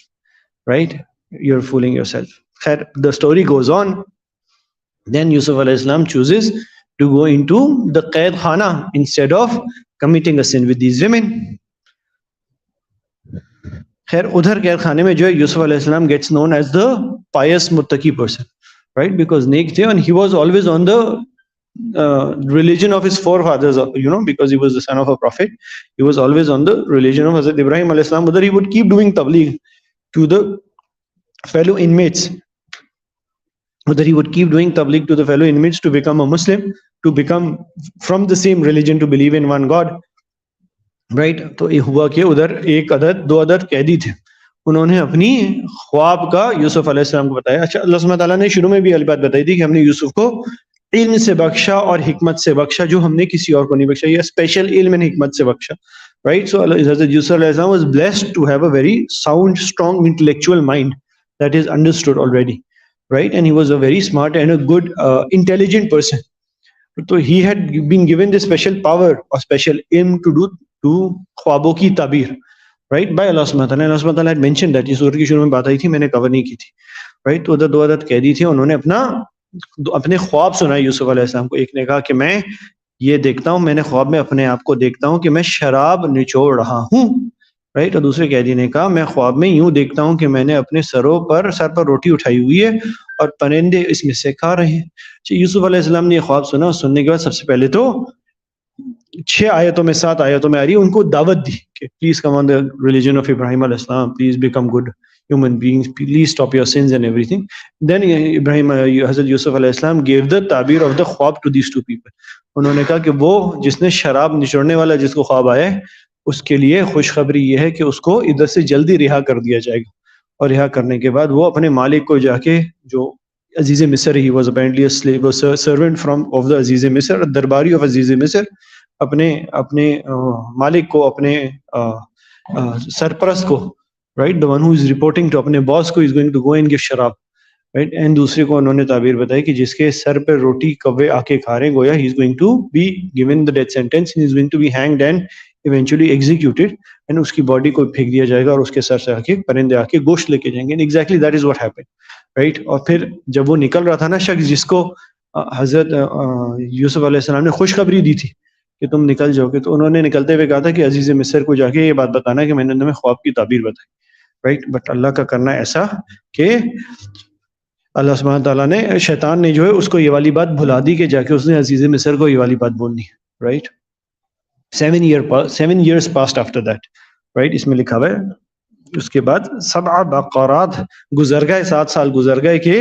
right. you're fooling yourself. Khair, the story goes on. Then Yusuf alayhi salam chooses to go into the qaid khana instead of committing a sin with these women. خیر ادھر قید خانے میں جو ہے یوسف علیہ السلام gets known as the pious muttaqi person, right? Because نیک تھے and he was always on the religion of his forefathers, because he was the son of a prophet. He was always on the religion of Hazrat Ibrahim alayhi salam. Udhar he would keep doing tabligh to the fellow inmates. Udhar he would keep doing tabligh to the fellow inmates to become a Muslim, to become from the same religion, to believe in one God. Right تو یہ ہوا کہ ادھر ایک عدد دو عدد قیدی تھے, انہوں نے اپنی خواب کا یوسف علیہ السلام کو بتایا. اچھا اللہ سبحانہ تعالیٰ نے شروع میں بھی بات بتائی تھی کہ ہم نے یوسف کو علم سے بخشا اور حکمت سے بخشا, جو ہم نے کسی اور کو نہیں بخشا, یہ اسپیشل علم اور حکمت سے بخشا. رائٹ سو حضرت یوسف علیہ السلام was blessed to have a very sound strong intellectual mind that is understood already, right, and he was a very smart and a good intelligent person. تو he had been given the special power اور special علم to خوابوں کی تعبیر, right, by اللہ سبحانہ تعالیٰ. اللہ سبحانہ تعالیٰ مینشن دیٹ, یہ سورت کی شروع میں بات آئی تھی, میں نے کور نہیں کی تھی, رائٹ. تو ادھر دو عدد قیدی تھے, انہوں نے اپنے خواب سنائے یوسف علیہ السلام کو. ایک نے کہا کہ میں یہ دیکھتا ہوں, میں نے خواب میں اپنے آپ کو دیکھتا ہوں کہ میں شراب نچوڑ رہا ہوں, رائٹ. اور دوسرے قیدی نے کہا میں خواب میں یوں دیکھتا ہوں کہ میں نے اپنے سر پر روٹی اٹھائی ہوئی ہے اور پرندے اس میں سے کھا رہے ہیں. یوسف علیہ السلام نے یہ خواب سنا, اور سننے کے بعد سب سے پہلے تو 7 آیتوں میں آ رہی ہے, ان کو دعوت دی کہ please come on the religion of ابراہیم علیہ السلام, please become good human beings, please stop your sins and everything. Then Hazrat Yusuf alayhi salam gave the ta'bir of the khwab to these two people. انہوں نے کہا کہ وہ جس نے شراب نچوڑنے والا جس کو خواب آیا ہے, اس کے لیے خوشخبری یہ ہے کہ اس کو ادھر سے جلدی رہا کر دیا جائے گا, اور رہا کرنے کے بعد وہ اپنے مالک کو جا کے, جو عزیز مصر, he was apparently a slave, a servant of the عزیز مصر, درباری of عزیز مصر, اپنے مالک کو, اپنے سرپرست کو, right, the one who is reporting to اپنے باس کو, is going to go and give شراب, right. And دوسرے کو انہوں نے تعبیر بتائی کہ جس کے سر پہ روٹی کوے آ کے کھا رہے ہیں, گویا he is going to be given the death sentence, he is going to be hanged and eventually executed, and اس کی باڈی کو پھینک دیا جائے گا, اور اس کے سر سے آ کے پرندے آ کے گوشت لے کے جائیں گے. exactly that is what happened, right. اور پھر جب وہ نکل رہا تھا نا شخص جس کو حضرت یوسف علیہ السلام نے خوشخبری دی تھی کہ تم نکل جاؤ گے, تو انہوں نے نکلتے ہوئے کہا تھا کہ عزیز مصر کو جا کے یہ بات بتانا کہ میں نے تمہیں خواب کی تعبیر بتائی, رائٹ. بٹ اللہ کا کرنا ایسا کہ اللہ سبحانہ تعالیٰ نے, شیطان نے جو ہے اس کو یہ والی بات بھلا دی کہ جا کے اس نے عزیز مصر کو یہ والی بات بولنی ہے, right. 7 years passed after that, right. اس میں لکھا ہوا ہے اس کے بعد 7 بقرات گزر گئے, 7 سال گزر گئے کہ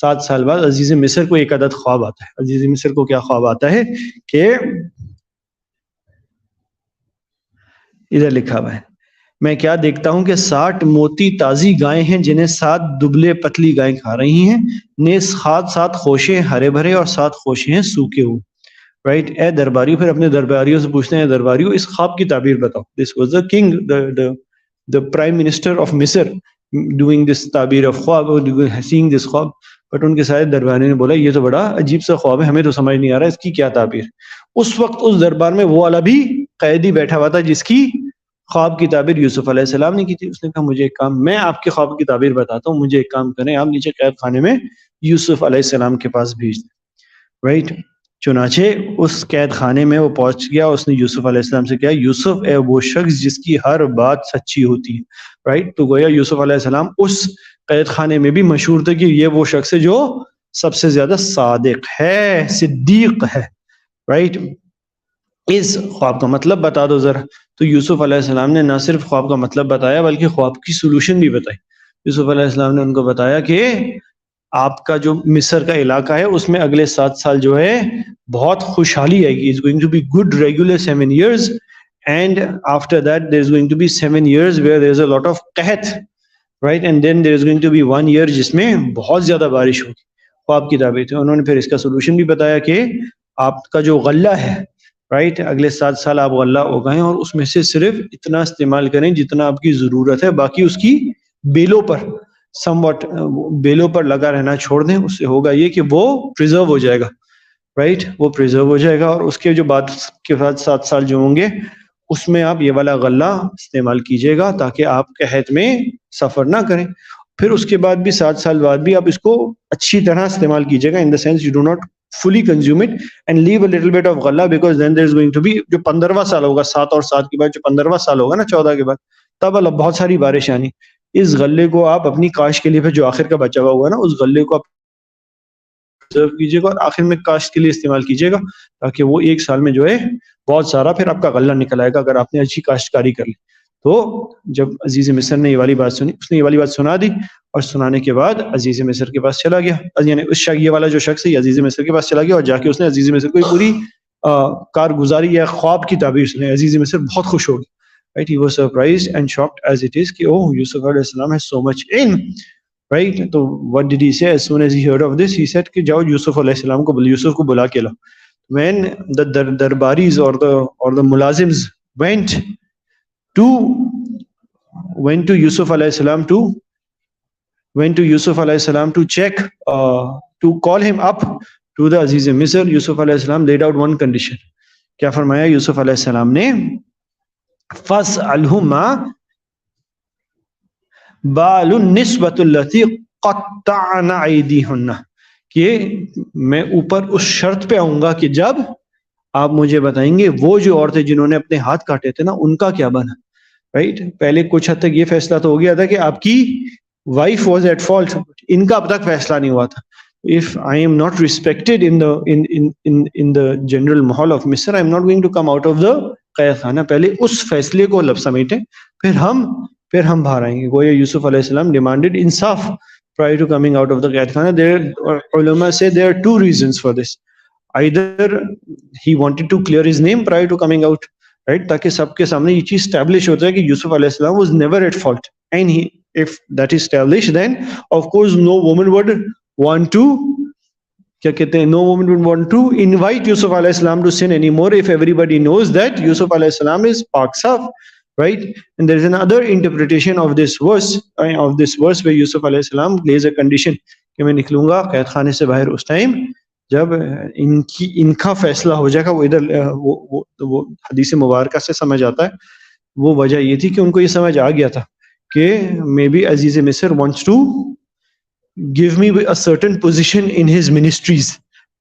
7 سال بعد عزیز مصر کو ایک عدد خواب آتا ہے. عزیز مصر کو کیا خواب آتا ہے کہ ادھر لکھا ہوا ہے, میں کیا دیکھتا ہوں کہ 60 موتی تازی گائیں ہیں جنہیں 7 دبلے پتلی گائیں کھا رہی ہیں, نیز 7 خوشے ہرے بھرے اور 7 خوشے ہیں سوکھے ہوئے, رائٹ. اے درباریوں, پھر اپنے درباریوں سے پوچھتے ہیں, درباریوں اس خواب کی تعبیر بتاؤ. دس was the king, the prime minister of Misr doing this تعبیر of خواب, seeing this خواب. بٹ ان کے سارے درباریوں نے بولا یہ تو بڑا عجیب سا خواب ہے, ہمیں تو سمجھ نہیں آ رہا اس کی کیا تعبیر. اس وقت اس دربار میں وہ والا بھی قیدی بیٹھا ہوا تھا جس کی خواب کی تعبیر یوسف علیہ السلام نے کی تھی. اس نے کہا مجھے ایک کام, میں آپ کے خواب کی تعبیر بتاتا ہوں, مجھے ایک کام کریں, آپ نیچے قید خانے میں یوسف علیہ السلام کے پاس بھیج دیں, رائٹ. چنانچہ اس قید خانے میں وہ پہنچ گیا, اس نے یوسف علیہ السلام سے کہا یوسف اے وہ شخص جس کی ہر بات سچی ہوتی ہے, رائٹ. تو گویا یوسف علیہ السلام اس قید خانے میں بھی مشہور تھے کہ یہ وہ شخص ہے جو سب سے زیادہ صادق ہے, صدیق ہے, رائٹ. اس خواب کا مطلب بتا دو ذرا. تو یوسف علیہ السلام نے نہ صرف خواب کا مطلب بتایا بلکہ خواب کی سولوشن بھی بتائی. یوسف علیہ السلام نے ان کو بتایا کہ آپ کا جو مصر کا علاقہ ہے اس میں اگلے 7 سال جو ہے بہت خوشحالی آئے گی. It's going to be good regular 7 years, and after that there is going to be 7 years where there is a lot of قحط, right, and then there is going to be 1 year جس میں بہت زیادہ بارش ہوگی. خواب کی تعبیر تھی. انہوں نے پھر اس کا سولوشن بھی بتایا کہ آپ کا جو غلہ ہے, رائٹ, اگلے 7 سال آپ غلہ اگائیں اور اس میں سے صرف اتنا استعمال کریں جتنا آپ کی ضرورت ہے, باقی اس کی بیلوں پر بیلوں پر لگا رہنا چھوڑ دیں. اس سے ہوگا یہ کہ وہ پریزرو ہو جائے گا, رائٹ, وہ پریزرو ہو جائے گا, اور اس کے جو بعد کے بعد 7 سال جو ہوں گے اس میں آپ یہ والا غلہ استعمال کیجیے گا تاکہ آپ قحط میں سفر نہ کریں. پھر اس کے بعد بھی 7 سال بعد بھی آپ اس کو اچھی طرح استعمال کیجیے گا, in the sense you do not fully consume it and leave a little bit of غلہ, because then there is going to be, جو 15واں سال ہوگا, 7 اور 7 کے بعد جو 15واں سال ہوگا نا 14 کے بعد, تب اللہ بہت ساری بارش آنی. اس غلے کو آپ اپنی کاشت کے لیے, پھر جو آخر کا بچا ہوا ہوگا نا, اس غلے کو آپ سرو کیجیے گا اور آخر میں کاشت کے لیے استعمال کیجیے گا, تاکہ وہ 1 سال میں جو ہے بہت سارا پھر آپ کا غلہ نکل آئے گا اگر آپ نے اچھی کاشتکاری کر لی. تو جب عزیز مصر نے یہ والی بات سنی, اس نے یہ والی بات سنا دی, اور سنانے کے بعد عزیز مصر کے پاس چلا گیا, یعنی اس شخص, یہ والا جو شخص ہے, عزیز مصر کے پاس چلا گیا, اور جا کے اس نے عزیز مصر کو پوری کارگزاری یا خواب کی تعبیر سنی. عزیز مصر بہت خوش ہو گئی, right? He was surprised and shocked as it is کہ oh, Yusuf علیہ السلام has so much ilm, right? تو what did he say as soon as he heard of this? He said کہ جاؤ یوسف علیہ السلام کو, یوسف کو بلا کے لاؤ. When the darbaris or the mulazims went to Yusuf alayhi salam to check, to call him up to the Aziz Misr, Yusuf alayhi salam laid out one condition. کیا فرمایا یوسف علیہ السلام نے؟ فَاسْأَلْهُمَا بَالُ النِّسْبَةُ الَّتِي قَطَّعْنَ أَيْدِيهُنَّ, کہ میں اوپر اس شرط پہ آؤں گا کہ جب آپ مجھے بتائیں گے وہ جو عورتیں جنہوں نے اپنے ہاتھ کاٹے تھے نا, ان کا کیا بنا, رائٹ؟ پہلے کچھ حد تک یہ فیصلہ تو ہو گیا تھا کہ آپ کی وائف واز ایٹ فالٹ, ان کا اب تک فیصلہ نہیں ہوا تھا. If I am not respected in the general mahal of Misr, I am not going to come out of the قید خانہ. پہلے اس فیصلے کو لب سمیٹیں, پھر ہم باہر آئیں گے. گویا یوسف علیہ السلام demanded انصاف prior to coming out of the قید خانہ. Ulama say there are 2 reasons for this. Either he wanted to clear his name prior to coming out, right? تاکہ سب کے سامنے یہ چیز اسٹیبلش ہو جائے کہ یوسف علیہ السلام was never at fault. And if that is established, then of course no woman would want to, کیا کہتے ہیں, no woman would want to invite Yusuf alayhi salam to sin anymore if everybody knows that Yusuf alayhi salam is pak saf, right? And there is another interpretation of this verse where Yusuf alayhi salam lays a condition کہ میں نکلوں گا قید خانے سے باہر اس time جب ان کا فیصلہ ہو جائے گا. وہ ادھر وہ حدیث مبارکہ سے سمجھ آتا ہے. وہ وجہ یہ تھی کہ ان کو یہ سمجھ آ گیا تھا کہ مے بی عزیز مصر wants to give me a certain position in his ministries,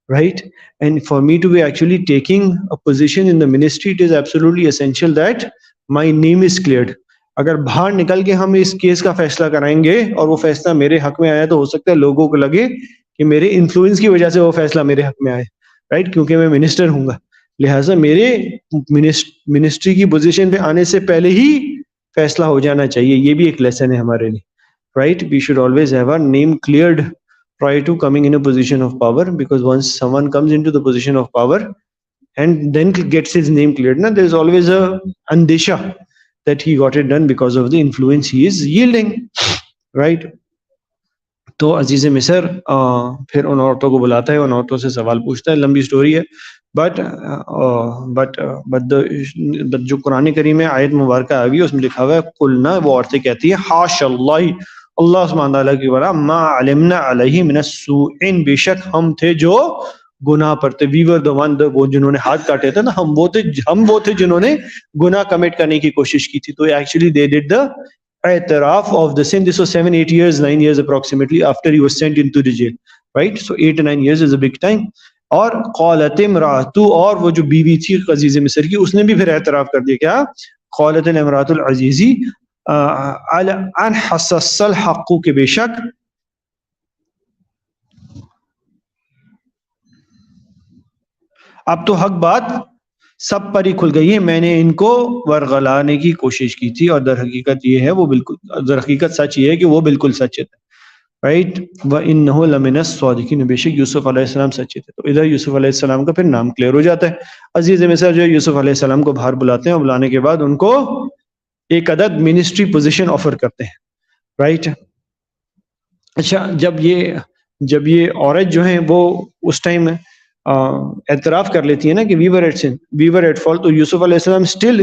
right? And for me to be actually taking a position in the ministry, it is absolutely essential that my name is cleared. اگر باہر نکل کے ہم اس case کا فیصلہ کرائیں گے اور وہ فیصلہ میرے حق میں آیا تو ہو سکتا ہے لوگوں کو لگے کہ میرے انفلوئنس کی وجہ سے وہ فیصلہ میرے حق میں آئے, رائٹ؟ کیونکہ میں منسٹر ہوں گا, لہٰذا میرے منسٹری کی پوزیشن پہ آنے سے پہلے ہی فیصلہ ہو جانا چاہیے. یہ بھی ایک لیسن ہے ہمارے لیے, right? We should always have our name cleared prior to coming in a position of power, because once someone comes into the position of power and then gets his name cleared, there is always a andesha that he got it done because of the influence he is yielding, right? تو عزیز مصر پھر ان عورتوں کو بلاتا ہے, ان عورتوں سے سوال پوچھتا ہے. لمبی سٹوری ہے, بٹ جو قرآن کریم میں آیت مبارکہ آ گئی اس میں لکھا ہوا ہے قلنا, وہ عورتیں کہتی ہیں حاش اللہ, اللہ سبحانہ تعالیٰ کی بڑا, ما علمنا علیہ من السوء, بے شک ہم تھے جو گناہ پر تھے. وی ور the one, وہ جنہوں نے ہاتھ کاٹے تھے نا, ہم وہ تھے جنہوں نے گناہ کمٹ کرنے کی کوشش کی تھی. تو ایکچولی they did the اعتراف of the sin. This was 7-8 years, 9 years approximately after he was sent into the jail, right? So 8 to 9 years is a big time. اور قالت امرأۃ, اور وہ جو بیوی تھی عزیز مصر کی, اس نے بھی پھر اعتراف کر دیا. کیا؟ قالت امرأۃ العزیز ان حسس الحق, کے بے شک اب تو حق بات سب پر ہی کھل گئی ہے, میں نے ان کو ورغلانے کی کوشش کی تھی, اور در حقیقت یہ ہے, وہ بالکل در حقیقت سچ یہ ہے کہ وہ بالکل سچے تھے, رائٹ؟ وَإِنَّهُ لَمِنَ الصَّادِقِينَ, بے شک یوسف علیہ السلام سچے تھے. تو ادھر یوسف علیہ السلام کا پھر نام کلیئر ہو جاتا ہے. عزیز مصر جو یوسف علیہ السلام کو باہر بلاتے ہیں, اور بلانے کے بعد ان کو ایک عدد منسٹری پوزیشن آفر کرتے ہیں, رائٹ؟ اچھا, جب یہ عورت جو ہیں وہ اس ٹائم اعتراف کر لیتی ہے نا کہ we were at fault, تو یوسف علیہ السلام still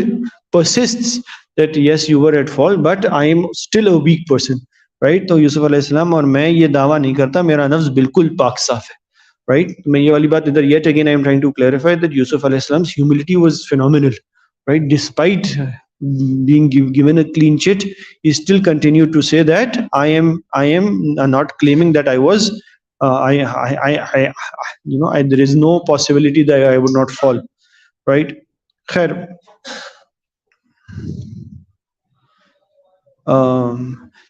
persists that yes you were at fault but I am still a weak person, right? تو یوسف علیہ السلام, اور میں یہ دعویٰ نہیں کرتا, میرا نفس بالکل پاک صاف ہے, right? میں یہ والی بات ادھر yet again I am trying to clarify that Yusuf علیہ السلام's humility was phenomenal, right? Despite being given a clean chit, he still continued to say that I am not claiming that I was there is no possibility that I would not fall, right? Khair,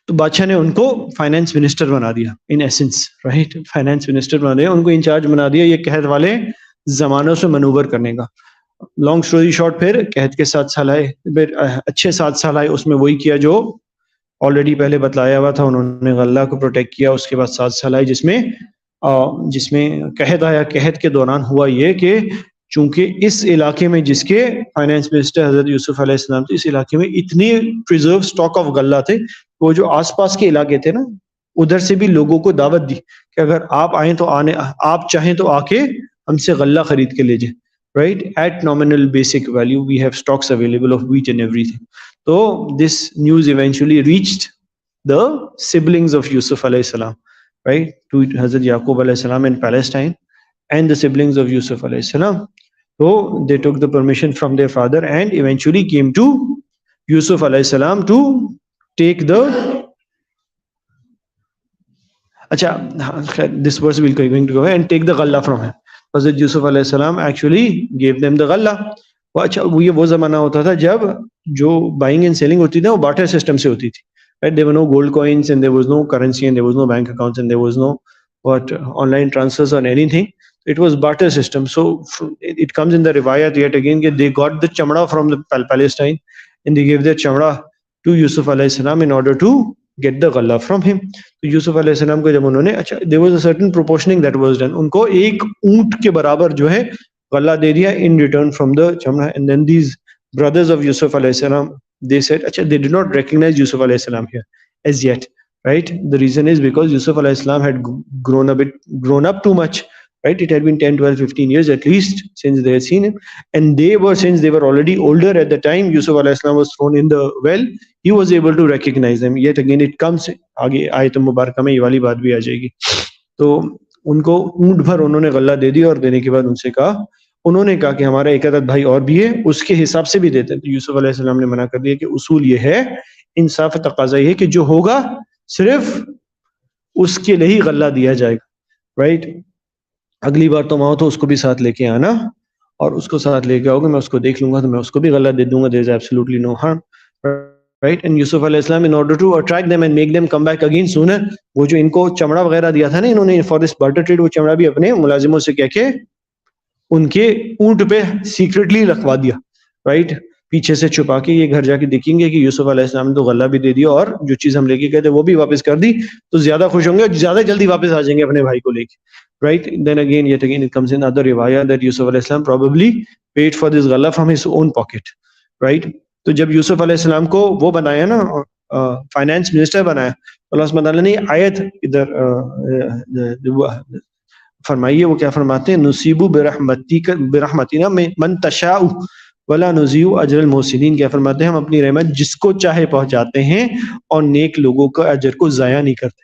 تو بادشاہ نے ان کو finance minister بنا دیا ان essence, right? Finance minister بنا دیا، ان کو incharge بنا دیا یہ قحط والے زمانوں سے منوور کرنے کا. لانگ سٹوری شارٹ، پھر قحط کے 7 سال آئے، پھر اچھے 7 سال آئے، اس میں وہی کیا جو آلریڈی پہلے بتلایا ہوا تھا، انہوں نے غلہ کو پروٹیکٹ کیا. اس کے بعد 7 سال آئے جس میں قحط آیا. قحط کے دوران ہوا یہ کہ چونکہ اس علاقے میں جس کے فائنانس منسٹر حضرت یوسف علیہ السلام تھے، اس علاقے میں اتنی پریزرو اسٹاک آف غلہ تھے، وہ جو آس پاس کے علاقے تھے نا، ادھر سے بھی لوگوں کو دعوت دی کہ اگر آپ آئیں تو آپ چاہیں تو آ کے ہم سے غلہ خرید کے لے جائیں، right? At nominal basic value, we have stocks available of wheat and everything. So this news eventually reached the siblings of Yusuf alayhi salam, right? To Hazrat Yaqub alayhi salam in Palestine and the siblings of Yusuf alayhi salam. So they took the permission from their father and eventually came to Yusuf alayhi salam to take the this verse will going to go and take the ghallah from him. حضرت یوسف علیہ السلام actually gave them the غلہ. اچھا یہ وہ زمانہ ہوتا تھا جب جو بائنگ اینڈ سیلنگ ہوتی تھی وہ بارٹر سسٹم سے ہوتی تھی, right? There were no gold coins and there was no currency and there was no bank accounts and there was no online transfers or anything. It was barter system. So it comes in the riwayat yet again that they got the chamda from the Palestine and they gave their chamda to Yusuf alayhi salam in order to get the ghallah from him. تو یوسف علیہ السلام کو جب انہوں نے there was a certain proportioning that was done, ان کو ایک اونٹ کے برابر جو ہے غلہ دے دیا in return from the chamra. And then these brothers of Yusuf alayhi salam, they said they did not recognize Yusuf alayhi salam here as yet, right? The reason is because Yusuf alayhi salam had grown up too much, right? It had been 10, 12, 15 years at least since they had seen him. And since they were already older at the time Yusuf alayhi salam was thrown in the well, he was able to recognize them. Yet again it comes, آگے آیت مبارکہ میں یہ والی بات بھی آ جائے گی. تو ان کو اونٹ بھر انہوں نے غلہ دے دیا اور دینے کے بعد انہوں نے کہا کہ ہمارا ایک عدد بھائی اور بھی ہے, اس کے حساب سے بھی دیتے ہیں. تو یوسف علیہ السلام نے منع کر دیا کہ اصول یہ ہے, انصاف تقاضا یہ ہے کہ جو ہوگا صرف اس کے لیے ہی غلہ دیا جائے گا, رائٹ؟ اگلی بار تم آؤ تو اس کو بھی ساتھ لے کے آنا, اور اس کو ساتھ لے کے آؤ گے, میں اس کو دیکھ لوں گا تو میں اس کو بھی غلہ دے دوں گا. there is absolutely no harm, right? And Yusuf علیہ السلام in order to attract them and make them come back again sooner, وہ جو ان کو چمڑا وغیرہ دیا تھا نا انہوں نے for this barter trade, وہ چمڑا بھی اپنے ملازموں سے کہہ کے ان کے اونٹ پہ سیکرٹلی رکھوا دیا, رائٹ؟ پیچھے سے چھپا کے. یہ گھر جا کے دیکھیں گے کہ یوسف علیہ السلام نے تو غلہ بھی دے دیا اور جو چیز ہم لے کے گئے تھے وہ بھی واپس کر دی, تو زیادہ خوش ہوں گے اور زیادہ جلدی واپس آ جائیں گے اپنے بھائی کو لے کے, right? Then again it comes in other riwayah that Yusuf alayhi salam probably paid for this ghallah from his own pocket, right? تو جب یوسف علیہ السلام کو وہ بنایا نا, فائنانس منسٹر بنایا, اللہ سبحانہ تعالیٰ نے آیت ادھر فرمائیے, وہ کیا فرماتے ہیں؟ نصیبو برحمتنا من تشاء ولا نضیع اجر المحسنین. کیا فرماتے ہیں؟ ہم اپنی رحمت جس کو چاہے پہنچاتے ہیں اور نیک لوگوں کا اجر کو ضائع نہیں کرتے,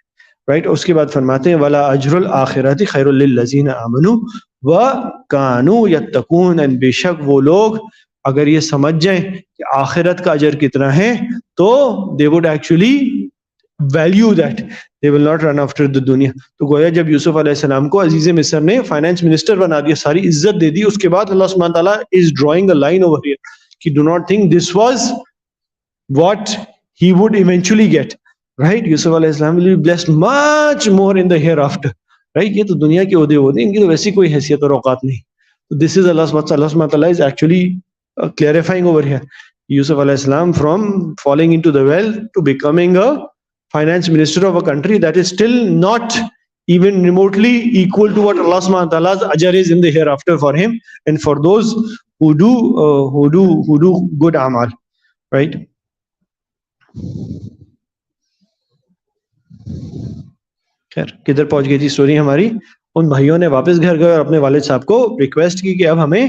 رائٹ؟ اس کے بعد فرماتے ہیں ولا اجر الآخرۃ خیر للذین آمنوا وکانوا یتقون. بے شک وہ لوگ اگر یہ سمجھ جائیں کہ آخرت کا اجر کتنا ہے تو they would actually value that, they will not run after the dunya. تو گویا جب یوسف علیہ السلام کو عزیز مصر نے فائنانس منسٹر بنا دیا, ساری عزت دے دی, اس کے بعد اللہ سبحانہ تعالیٰ is drawing a line over here کہ do not think this was what he would eventually get, right? یوسف علیہ السلام will be blessed much more in the hereafter, right? یہ تو دنیا کے عہدے ہوتے ہیں, ان کی تو ویسی کوئی حیثیت اور اوقات نہیں. This is Allah subhanahu wa ta'ala is actually clarifying over here. Yusuf alayhi salam from falling into the well to becoming a finance minister of a country that is still not even remotely equal to what Allah subhanahu wa ta'ala's ajr is in the hereafter for him and for those who do good amal, right? خیر کدھر پہنچ گئی تھی story ہماری؟ ان بھائیوں نے واپس گھر گئے اور اپنے والد صاحب کو ریکویسٹ کی کہ اب ہمیں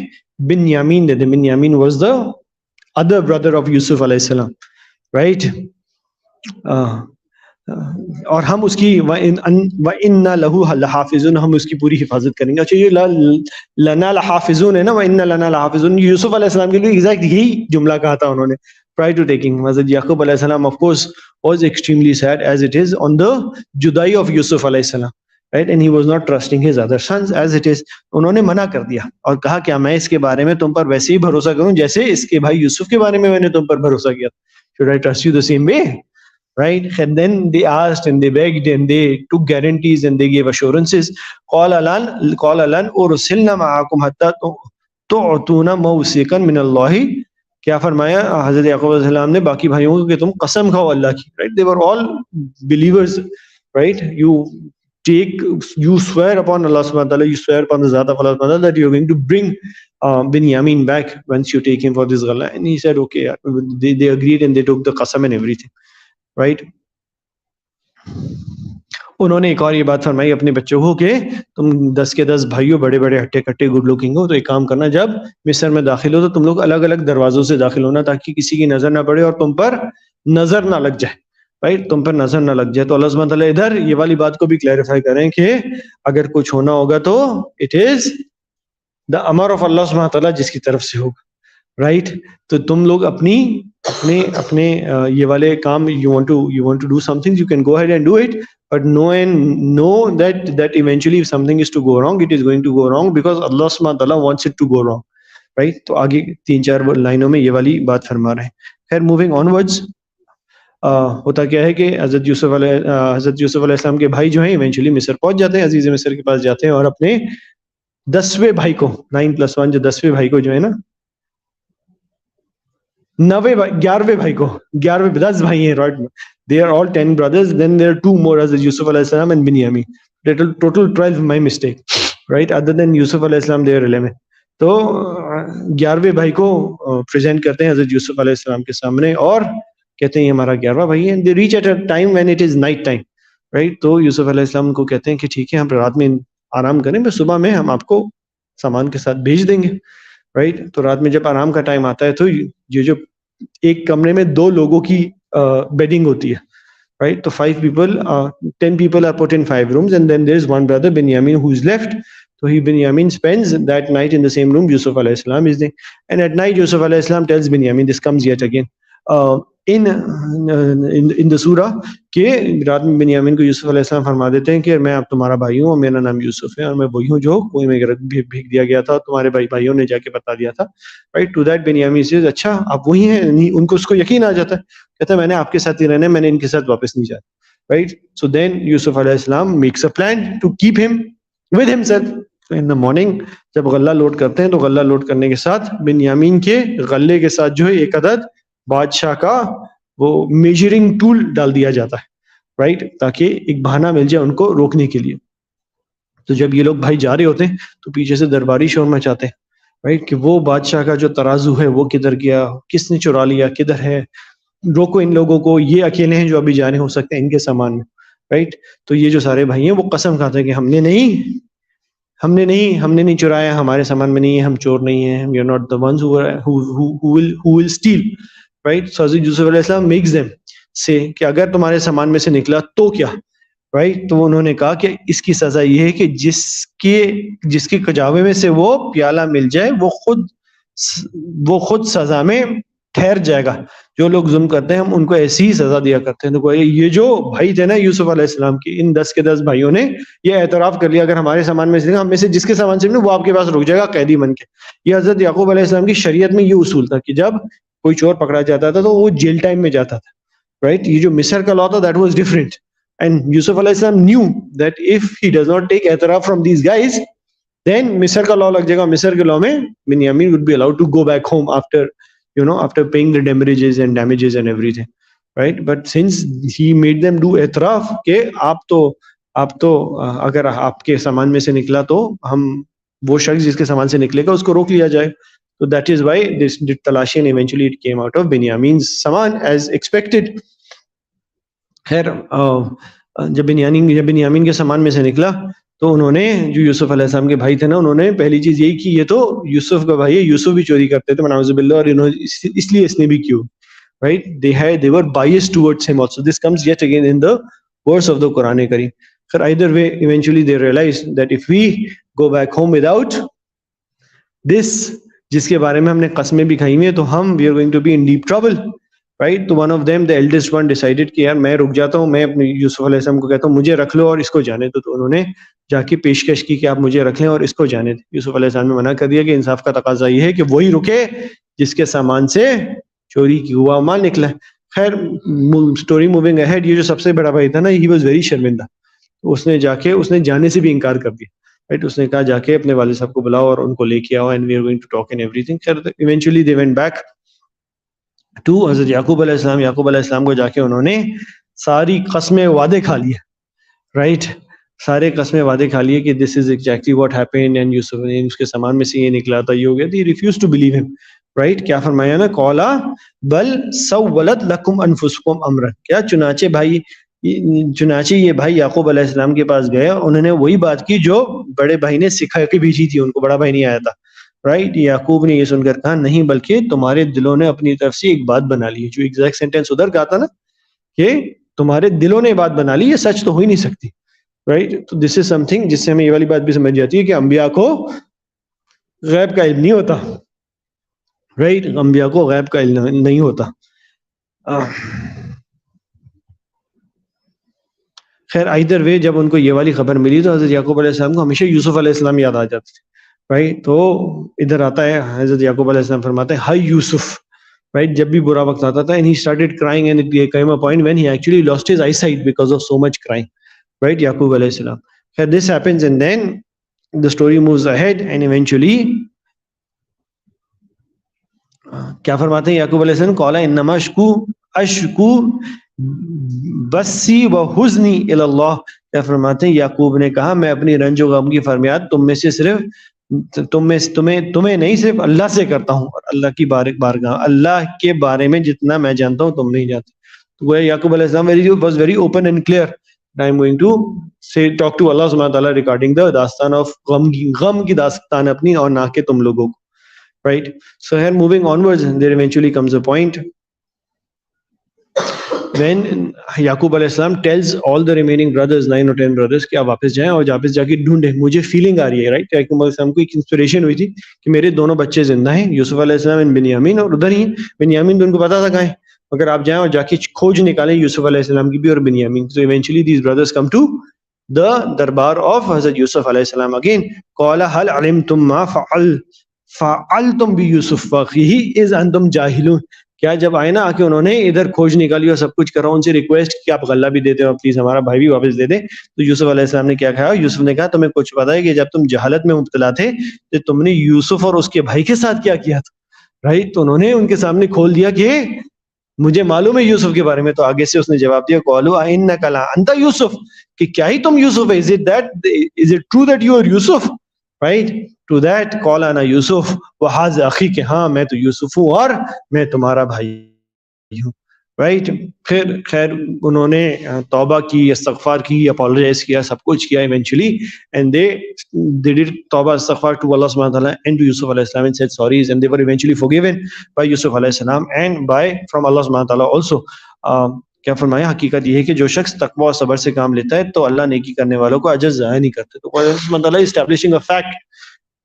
بنیامین دے دیں. بنیامین was the other brother of یوسف علیہ السلام, رائٹ؟ اور ہم اس کی وَإِنَّا لَهُ لَحَافِظُونَ, ہم اس کی پوری حفاظت کریں گے. اچھا یہ لَنَا لَحَافِظُونَ ہے نا, وَإِنَّا لَنَا لَحَافِظُونَ, یوسف علیہ السلام کے لیے ایگزیکٹ یہی جملہ کہا تھا انہوں نے, prior to taking. Hazrat Yaqub alayhi salam of course was extremely sad as it is on the judai of Yusuf alayhi salam, right, and he was not trusting his other sons as it is. انہوں نے منع کر دیا اور کہا کیا میں اس کے بارے میں تم پر ویسے ہی بھروسہ کروں جیسے اس کے بھائی یوسف کے بارے میں میں نے تم پر بھروسہ کیا. should I trust you the same way, right? And then they asked and they begged and they took guarantees and they gave assurances. قال الان ارسلنا معكم حتى تعطونا موثقا من الله. کیا فرمایا حضرت یعقوب علیہ السلام نے باقی بھائیوں کو کہ تم قسم کھاؤ اللہ کی, right? They were all believers, right? You swear upon Allah subhanahu wa ta'ala, you swear upon the Zat of Allah subhanahu wa ta'ala that you're going to bring Binyamin back once you take him for this ghalla. And he said okay. They agreed and they took the qasam and everything, right? انہوں نے ایک اور یہ بات فرمائی اپنے بچوں کو کہ تم 10 کے 10 بھائیوں بڑے بڑے ہٹے کٹے گڈ لوکنگ ہو, تو ایک کام کرنا, جب مصر میں داخل ہو تو تم لوگ الگ الگ دروازوں سے داخل ہونا تاکہ کسی کی نظر نہ پڑے اور تم پر نظر نہ لگ جائے, رائٹ, تم پر نظر نہ لگ جائے. تو اللہ سبحانہ تعالیٰ ادھر یہ والی بات کو بھی کلیریفائی کریں کہ اگر کچھ ہونا ہوگا تو it is the Amar of اللہ سبحانہ تعالیٰ جس کی طرف سے ہوگا, رائٹ. تو تم لوگ اپنے یہ والے کام you want to do something, you can go ahead and do it, but know that eventually if something is to go wrong, it is going to go wrong because Allah subhanahu wa ta'ala wants it to go wrong, right. تو آگے 3-4 لائنوں میں یہ والی بات فرما رہے ہیں. خیر موونگ آن ورڈز, ہوتا کیا ہے کہ حضرت یوسف علیہ السلام کے بھائی جو ہیں ایونچولی مصر پہنچ جاتے ہیں, عزیز مصر کے پاس جاتے ہیں اور اپنے 10ویں بھائی کو 9+1 جو 10ویں بھائی کو جو ہے نا 11ویں بھائی کو 10 بھائی ہیں, right, they are all 10 brothers, then there are 2 more as Yusuf alayhi salam and Binyamin, total 12, my mistake, right, other than Yusuf alayhi salam there are 11. تو 11ویں بھائی کو پریزنٹ کرتے ہیں حضرت یوسف علیہ السلام کے سامنے اور کہتے ہیں یہ ہمارا 11واں بھائی ہے. they reach at a time when it is night time, right. تو یوسف علیہ السلام کو کہتے ہیں کہ ٹھیک ہے ہم رات میں آرام کریں, بس صبح میں ہم آپ کو سامان کے ساتھ بھیج دیں گے, رائٹ. تو رات میں جب آرام کا ٹائم آتا ہے تو یہ جو ایک کمرے میں 2 لوگوں کی بیڈنگ ہوتی ہے, right. تو 5 people, 10 people are put in 5 rooms and then there is one brother Binyamin who is left. So Binyamin spends that night in the same room Yusuf alayhi salam is there, and at night Yusuf alayhi salam tells Binyamin, this comes yet again in the surah, کہ رات میں بنیامین کو یوسف علیہ السلام فرما دیتے ہیں کہ میں اب تمہارا بھائی ہوں اور میرا نام یوسف ہے اور میں وہی ہوں جو کوئی میں بھیج دیا گیا تھا, تمہارے بھائیوں نے جا کے بتا دیا تھا, right. To that Binyamin says, اچھا آپ وہی ہیں. ان کو اس کو یقین آ جاتا ہے, کہتا ہے میں نے آپ کے ساتھ ہی رہنا ہے, میں نے ان کے ساتھ واپس نہیں جانا, رائٹ. سو دین یوسف علیہ السلام makes a plan to keep him with himself. In the morning جب غلہ لوڈ کرتے ہیں تو غلہ لوڈ کرنے کے ساتھ بنیامین کے غلے کے ساتھ جو ہے ایک عدد بادشاہ کا وہ میجرنگ ٹول ڈال دیا جاتا ہے, رائٹ, تاکہ ایک بہانہ مل جائے ان کو روکنے کے لیے. تو جب یہ لوگ بھائی جا رہے ہوتے ہیں تو پیچھے سے درباری شور مچاتے ہیں, رائٹ, کہ وہ بادشاہ کا جو ترازو ہے وہ کدھر گیا, کس نے چرا لیا, کدھر ہے, روکو ان لوگوں کو, یہ اکیلے ہیں جو ابھی جانے ہو سکتے ہیں ان کے سامان میں, رائٹ. تو یہ جو سارے بھائی ہیں وہ قسم کھاتے ہیں کہ ہم نے نہیں چرایا, ہمارے سامان میں نہیں ہے, ہم چور نہیں ہیں, we are not the ones who will steal, right. So حضرت یوسف علیہ السلام makes them say کہ اگر تمہارے سامان میں سے نکلا تو کیا, right. تو انہوں نے کہا کہ اس کی سزا یہ ہے کہ جس کے کجاوے میں سے وہ پیالہ مل جائے وہ خود سزا میں ٹھہر جائے گا. جو لوگ ظلم کرتے ہیں ہم ان کو ایسی ہی سزا دیا کرتے ہیں. تو یہ جو بھائی تھے نا یوسف علیہ السلام کی, ان 10 کے 10 بھائیوں نے یہ اعتراف کر لیا اگر ہمارے سامان میں سے ہم میں سے جس کے سامان سے وہ آپ کے پاس رک جائے گا قیدی بن کے. یہ حضرت یعقوب علیہ السلام کی شریعت میں یہ اصول تھا کہ جب کوئی چور پکڑا جاتا تھا تو وہ جیل ٹائم میں جاتا تھا, رائٹ. یہ جو مصر کا لا تھا دیٹ واز ڈفرنٹ, اینڈ یوسف علیہ السلام new that if he does not take اعتراف فرام دیز گائز then مصر کا لا لگ جائے گا. مصر کے لا میں Binyamin would be allowed to go back home after paying the damages and everything, right. But since he made them do اعتراف کہ آپ تو اگر آپ کے سامان میں سے نکلا تو ہم وہ شخص جس کے سامان سے نکلے گا اس کو روک لیا جائے. So that is why this did تلاشی and eventually it came out of Binyamin's سامان as expected. خیر جب بنیامین کے سامان میں سے نکلا تو انہوں نے جو یوسف علیہ السلام کے بھائی تھے نا, انہوں نے پہلی چیز یہی کی, یہ تو یوسف کا بھائی ہے, یوسف بھی چوری کرتے تھے نعوذ باللہ, اور اس لیے اس نے بھی کیوں, right. They were biased towards him also. This comes yet again in the verse of the Quran Kareem. Either way eventually they realized that if we go back home without this, جس کے بارے میں ہم نے قسمیں بھی کھائی ہوئی ہیں, تو ہم we are going to be in deep trouble. Right. تو one of them the eldest one decided کہ یار میں رک جاتا ہوں, میں اپنے یوسف علیہ السلام کو کہتا ہوں مجھے رکھ لو اور اس کو جانے دو. تو انہوں نے جا کے پیشکش کی کہ آپ مجھے رکھ لیں اور اس کو جانے دیں. یوسف علیہ السلام نے منع کر دیا کہ انصاف کا تقاضا یہ ہے کہ وہی رکے جس کے سامان سے چوری کی ہوا مال نکلا. خیر اسٹوری موونگ اہیڈ, یہ جو سب سے بڑا بھائی تھا نا, ہی واز ویری شرمندہ. اس نے جا کے اس نے جانے سے بھی انکار کر دیا. رائٹ, اس نے کہا جا کے اپنے والد صاحب کو بلاؤ اور ان کو لے کے آؤ, and we are going to talk and ایوری تھنگ. خیر eventually they went back to حضرت یعقوب علیہ السلام. یعقوب علیہ السلام کو جا کے انہوں نے ساری قسمیں وعدے کھا لیے. رائٹ, سارے قسمیں وعدے کھا لیے کہ this is exactly what happened, and یوسف نے اس کے سامان میں سے یہ نکلا تھا, یہ ہو گیا. دی ریفیوز ٹو بلیو ہم. رائٹ, کیا فرمایا نا, قولا بل سولت لکم انفسکم امرا. کیا چنانچہ یہ بھائی یعقوب علیہ السلام کے پاس گئے, انہوں نے وہی بات کی جو بڑے بھائی نے سکھا کے بھیجی تھی, ان کو بڑا بھائی نہیں آیا تھا. رائٹ, یعقوب نے یہ سن کر کہا نہیں بلکہ تمہارے دلوں نے اپنی طرف سے ایک بات بنا لی. جو ایگزیکٹ سینٹینس ادھر کہا تھا نا کہ تمہارے دلوں نے بات بنا لی, یہ سچ تو ہو ہی نہیں سکتی. رائٹ, تو دس از سم تھنگ جس سے ہمیں یہ والی بات بھی سمجھ جاتی ہے کہ انبیاء کو غیب کا علم نہیں ہوتا. رائٹ, انبیاء کو غیب کا علم نہیں ہوتا. خیر ایدر وے جب ان کو یہ والی خبر ملی تو حضرت یعقوب علیہ السلام کو ہمیشہ یوسف علیہ السلام یاد آ جاتے تھے. رائٹ, تو ادھر آتا ہے حضرت یعقوب علیہ السلام فرماتے ہیں ہائی یوسف. رائٹ, جب بھی برا وقت آتا تھا, and he started crying, and it came a point when he actually lost his eyesight because of so much crying. Right, Yaqub alayhi salam. So this happens, and then the story moves ahead, and eventually کیا فرماتے ہیں یعقوب علیہ السلام, قال انما اشکو بسی و حزنی الی اللہ. کیا فرماتے ہیں یعقوب نے کہا میں اپنی رنج و غم کی فریاد تم میں سے صرف تمہیں نہیں صرف اللہ سے کرتا ہوں, اور اللہ کی بارگاہ اللہ کے بارے میں جتنا میں جانتا ہوں تم نہیں جانتے. تو یعقوب علیہ السلام was very open and clear. I am going to talk to Allah subhanahu wa ta'ala regarding the داستان of غم کی داستان اپنی اور نہ کہ تم لوگوں کو. Right, so here moving onwards, there eventually comes a point when Yaqub alayhi salam tells all the remaining brothers, 9 or 10 brothers, کہ آپ واپس جائیں اور واپس جا کے ڈھونڈیں, مجھے فیلنگ آ رہی ہے. رائٹ, یعقوب علیہ السلام کو ایک انسپریشن ہوئی تھی کہ میرے دونوں بچے زندہ ہیں, یوسف علیہ السلام اور بنیامین, اور ادھر ہی بنیامین تو ان کو پتا تھا کہاں ہے. اگر آپ جائیں اور جا کے کھوج نکالیں یوسف علیہ السلام کی بھی اور Binyamin. So eventually these brothers come to the darbar of Hazrat Yusuf alayhi salam again. قال هل علمتم ما فعلتم بيوسف واخيه اذ انتم جاهلون. کیا جب آئے نا آ کے انہوں نے ادھر کھوج نکالی اور سب کچھ کرا, ان سے ریکویسٹ کہ آپ غلہ بھی دیتے ہو, پلیز ہمارا بھائی بھی واپس دے دیں. تو یوسف علیہ السلام نے کیا کہا, یوسف نے کہا تمہیں کچھ پتا ہے کہ جب تم جہالت میں مبتلا تھے تو تم نے یوسف اور اس کے بھائی کے ساتھ کیا کیا تھا. رائٹ, تو انہوں نے ان کے سامنے کھول دیا کہ مجھے معلوم ہے یوسف کے بارے میں. تو آگے سے اس نے جواب دیا قالوا انک لانت یوسف, کہ کیا ہی تم یوسف ہے. is it true that you are Yusuf? Right, to that قال انا یوسف وهذا اخی, کہ ہاں میں تو یوسف ہوں اور میں تمہارا بھائی ہوں. رائٹ, خیر انہوں نے توبہ کی, استغفار کی, اپولوجائز کیا, سب کچھ کیا ایونچولی, اینڈ they did توبہ استغفار to Allah subhanahu wa ta'ala and to Yusuf alayhi salam and said sorries, and they were eventually forgiven by Yusuf alayhi salam and by from Allah subhanahu wa ta'ala also. کیا فرمایا, حقیقت یہ ہے کہ جو شخص تقوی اور صبر سے کام لیتا ہے تو اللہ نیکی کرنے والوں کو اجر ضائع نہیں کرتے. تو اللہ سبحانہ تعالیٰ establishing a fact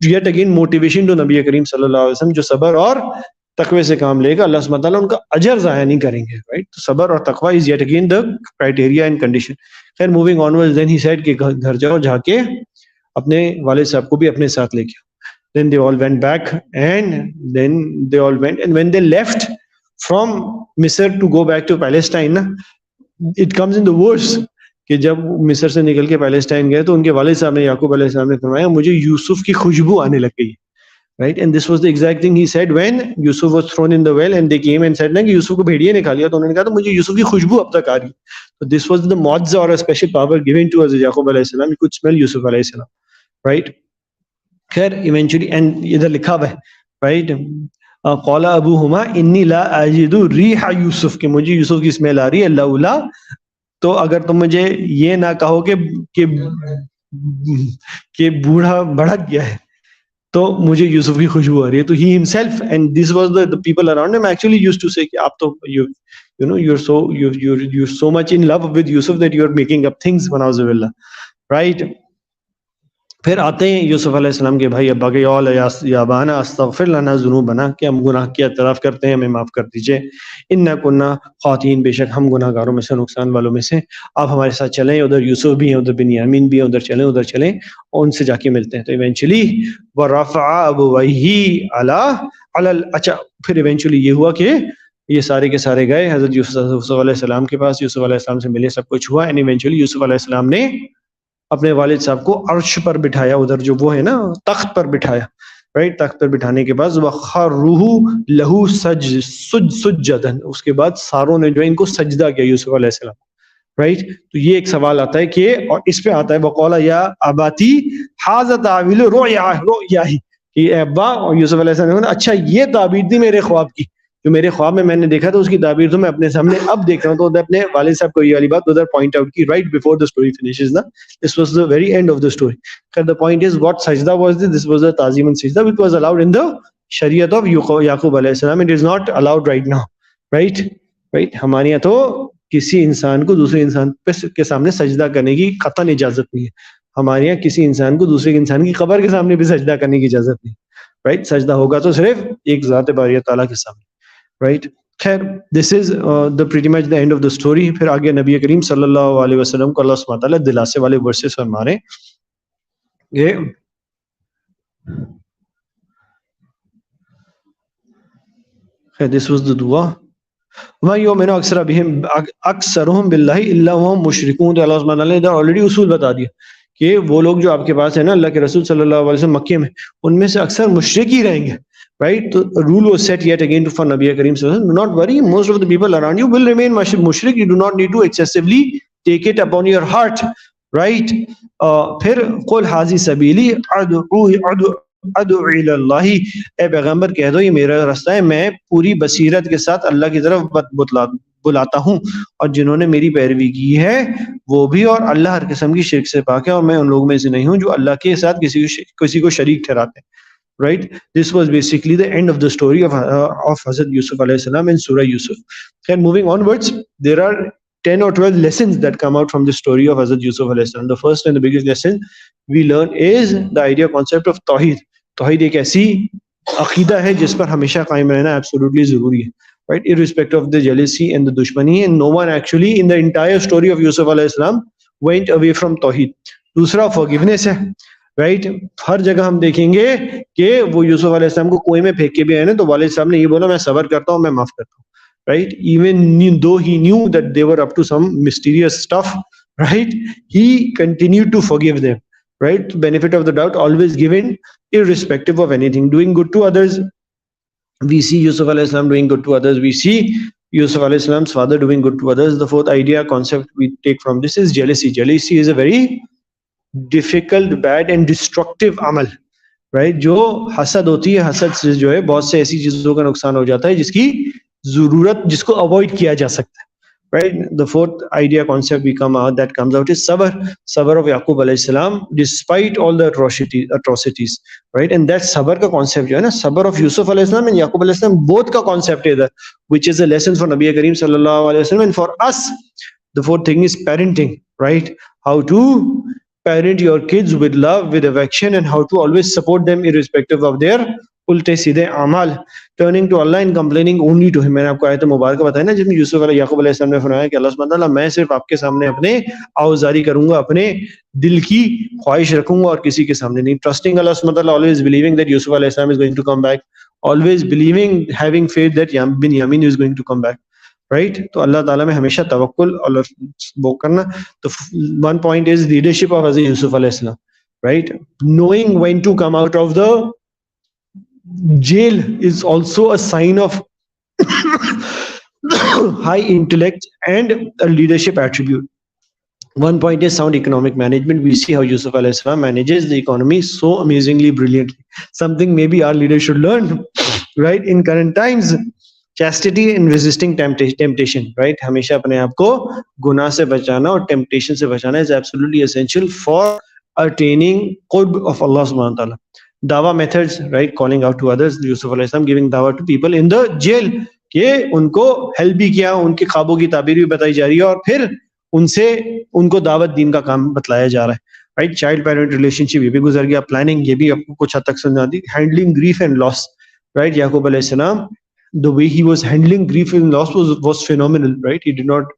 yet again motivation to نبی کریم صلی اللہ علیہ وسلم, جو صبر اور تقوی سے کام لے گا اللہ سبحانہ تعالیٰ ان کا اجر ضائع نہیں کریں گے. رائٹ, تو صبر اور تقوی is yet again the criteria and condition. خیر moving onwards, then he said کہ گھر جاؤ, جا کے اپنے والد صاحب کو بھی اپنے ساتھ لے کے. Then they all went back, and then they all went, and when they left from Misr to go back to Palestine, it comes in the verse کہ جب مصر سے نکل کے پیلسٹائن گئے تو ان کے والد صاحب نے یعقوب علیہ السلام نے فرمایا مجھے یوسف کی خوشبو آنے لگ گئی. Right, and this was the exact thing he said when Yusuf was thrown in the well and they came and said نا کہ یوسف کو بھیڑیے نے کھا لیا, تو انہوں نے کہا تو مجھے یوسف کی خوشبو اب تک آ رہی. So this was the mu'jiza or a special power given to Hazrat Yaqub alayhi salam. He could smell Yusuf alayhi salam. Right, خیر eventually, and ادھر لکھا ہوا ہے, right, قال ابوہما انی لا اجد ریح یوسف, کہ مجھے یوسف کی اسمیل آ رہی ہے, لولا, تو اگر تم مجھے یہ نہ کہو کہ بوڑھا بھڑک گیا ہے تو مجھے یوسف کی خوشبو آ رہی ہے. تو he himself and this was the people around him actually used to say کہ آپ تو you know you're so much in love with Yusuf that you're making up things. Right, پھر آتے ہیں یوسف علیہ السلام کے بھائی ابا کے، یا ابانا استغفر لنا ذنوبنا، کہ ہم گناہ کی اعتراف کرتے ہیں، ہمیں معاف کر دیجئے، انا کنا خاطئین، بے شک ہم گناہ گاروں میں سے، نقصان والوں میں سے، آپ ہمارے ساتھ چلیں، ادھر یوسف بھی ہیں، ادھر بنیامین بھی ہیں، ادھر چلیں اور ان سے جا کے ملتے ہیں۔ تو ایونچولی ورفع ابویہ اچھا پھر ایونچولی یہ ہوا کہ یہ سارے کے سارے گئے حضرت یوسف علیہ السلام کے پاس، یوسف علیہ السلام سے ملے، سب کچھ ہوا، اینڈ ایونچولی یوسف علیہ السلام نے اپنے والد صاحب کو عرش پر بٹھایا، ادھر جو وہ ہے نا تخت پر بٹھایا، رائٹ، تخت پر بٹھانے کے بعد وَخَرُّوا لَهُ سُجَّدًا، اس کے بعد ساروں نے جو ہے ان کو سجدہ کیا یوسف علیہ السلام، رائٹ۔ تو یہ ایک سوال آتا ہے کہ، اور اس پہ آتا ہے وَقَالَ يَا أَبَتِي هَذَا تَعْوِيلُ رُؤْيَاهِ، کہ اے ابا، اور یوسف علیہ السلام نے اچھا یہ تعبیر تھی میرے خواب کی، جو میرے خواب میں نے دیکھا تھا اس کی تعبیر تو میں اپنے سامنے اب دیکھ رہا ہوں۔ تو ادھر اپنے والد صاحب کو یہ والی بات ادھر پوائنٹ آؤٹ کی right before the story finishes نا، this was the very end of the story. The point is what sajda was this? This was a ta'zim and sajda which was allowed in the Shariat of Yaqub alayhi salam. It is not allowed right now, right? Right? ہمارے یہاں تو کسی انسان کو دوسرے انسان کے سامنے سجدہ کرنے کی قطعاً اجازت نہیں ہے۔ ہمارے یہاں کسی انسان کو دوسرے انسان کی قبر کے سامنے بھی سجدہ کرنے کی اجازت نہیں، رائٹ؟ سجدہ ہوگا تو صرف ایک ذات باری تعالیٰ کے سامنے، رائٹ؟ خیر، this is the pretty much the end of the story. پھر آگے نبی کریم صلی اللہ علیہ وسلم کو اللہ سبحانہ تعالیٰ دلاسے والے ورسز فرما رہے ہیں۔ this was the dua وَمَا يُؤْمِنُ أَكْثَرُهُمْ بِاللَّهِ إِلَّا وَهُمْ مُشْرِكُونَ۔ تو اللہ سبحانہ تعالیٰ نے ادھر آلریڈی اصول بتا دیا کہ وہ لوگ جو آپ کے پاس ہیں نا، اللہ کے رسول صلی اللہ علیہ وسلم مکے میں، ان میں سے اکثر مشرک ہی رہیں گے، رائٹ؟ تو rule was set yet again for نبی کریم صلی اللہ علیہ وسلم، do not worry, most of the people around you will remain mushrik, you do not need to excessively take it upon your heart، right? پھر قل ھذی سبیلی ادعو الی اللہ، اے پیغمبر کہہ دو یہ میرا راستہ ہے، میں پوری بصیرت کے ساتھ اللہ کی طرف بلاتا ہوں، اور جنہوں نے میری پیروی کی ہے وہ بھی، اور اللہ ہر قسم کی شرک سے پاک ہے، اور میں ان لوگوں میں سے نہیں ہوں جو اللہ کے ساتھ کسی کو شریک ٹھہراتے ہیں، right? This was basically the end of the story of حضرت یوسف علیہ السلام in سورہ یوسف۔ And moving onwards, there are 10 or 12 lessons that come out from the story of Hazrat Yusuf alayhi salam. The first and the biggest lesson we learn is the idea concept of Tawheed. Tawheed ایک ایسی عقیدہ ہے جس پر ہمیشہ قائم رہنا absolutely ضروری ہے، right? Irrespective of the jealousy and the dushmani, and no one actually in the entire story of Yusuf alayhi salam went away from Tawheed. دوسرا forgiveness ہے، right؟ ہر جگہ ہم دیکھیں گے کہ وہ یوسف علیہ السلام کو کنویں میں پھینک کے بھی آئے نا، تو والد صاحب نے یہ بولا میں صبر کرتا ہوں، میں معاف کرتا ہوں، right? Even though he knew that they were up to some mysterious stuff, right? He continued to forgive them, right? Benefit of the doubt always given, irrespective of anything. Doing good to others, we see Yusuf alayhi salam doing good to others, we see Yusuf alayhi salam's father doing good to others. The fourth idea concept we take from this is jealousy. Jealousy is a very difficult, bad and destructive amal, right? جو حسد ہوتی ہے، حسد سے جو ہے بہت سے ایسی چیزوں کا نقصان ہو جاتا ہے جس کی ضرورت، جس کو اوائڈ کیا جا سکتا ہے، right? The fourth idea concept that comes out is sabr of Yaqub alayhi salam despite all the atrocities, right? And that sabr ka concept jo hai na, sabr of Yusuf alayhi salam and Yaqub alayhi salam, both ka concept is that, which is a lesson for Nabi Kareem sallallahu alayhi wasallam and for us. The fourth thing is parenting, right? How to parent your kids with love, with affection, and how to always support them irrespective of their الٹے سیدھے اعمال. Turning to Allah and complaining only to ہم. میں نے آپ کو آیت مبارکہ بتایا نا جس میں یوسف علیہ یعقوب علیہ السلام نے فرمایا کہ اللہ سبحانہ تعالیٰ میں صرف آپ کے سامنے اپنے آوزاری کروں گا، اپنے دل کی خواہش رکھوں گا اور کسی کے سامنے نہیں. ٹرسٹنگ اللہ سبحانہ تعالیٰ, always believing that Yusuf علیہ السلام is going to come back, always believing, having faith that Binyamin is going to come back. Right? تو اللہ تعالیٰ میں ہمیشہ توکل اور وہ کرنا. تو one point is leadership of Hazrat Yusuf علیہ السلام. Right? Knowing when to come out of the jail is also a sign of high intellect and a leadership attribute. One point is sound economic management. We see how Yusuf alayhi salam manages the economy so amazingly brilliantly. Something maybe our leaders should learn, right? In current times, chastity and resisting temptation, right? ہمیشہ اپنے آپ کو گناہ سے بچانا اور temptation سے بچانا is absolutely essential for attaining qurb of Allah subhanahu wa ta'ala. Dawa methods, right? Calling out to others. Yusuf alayhi salam giving dawah to people in the jail, کہ ان کو help بھی کیا, ان کے خوابوں کی تعبیر بھی بتائی جا رہی ہے اور پھر ان سے ان کو دعوت دین کا کام بتلایا جا رہا ہے. رائٹ. چائلڈ پیرنٹ ریلیشن شپ یہ بھی گزر گیا. پلاننگ یہ بھی آپ کو کچھ حد تک سمجھ آتی. Handling grief and loss, right. یعقوب علیہ السلام, the way he was handling grief and loss was phenomenal, right? He did not,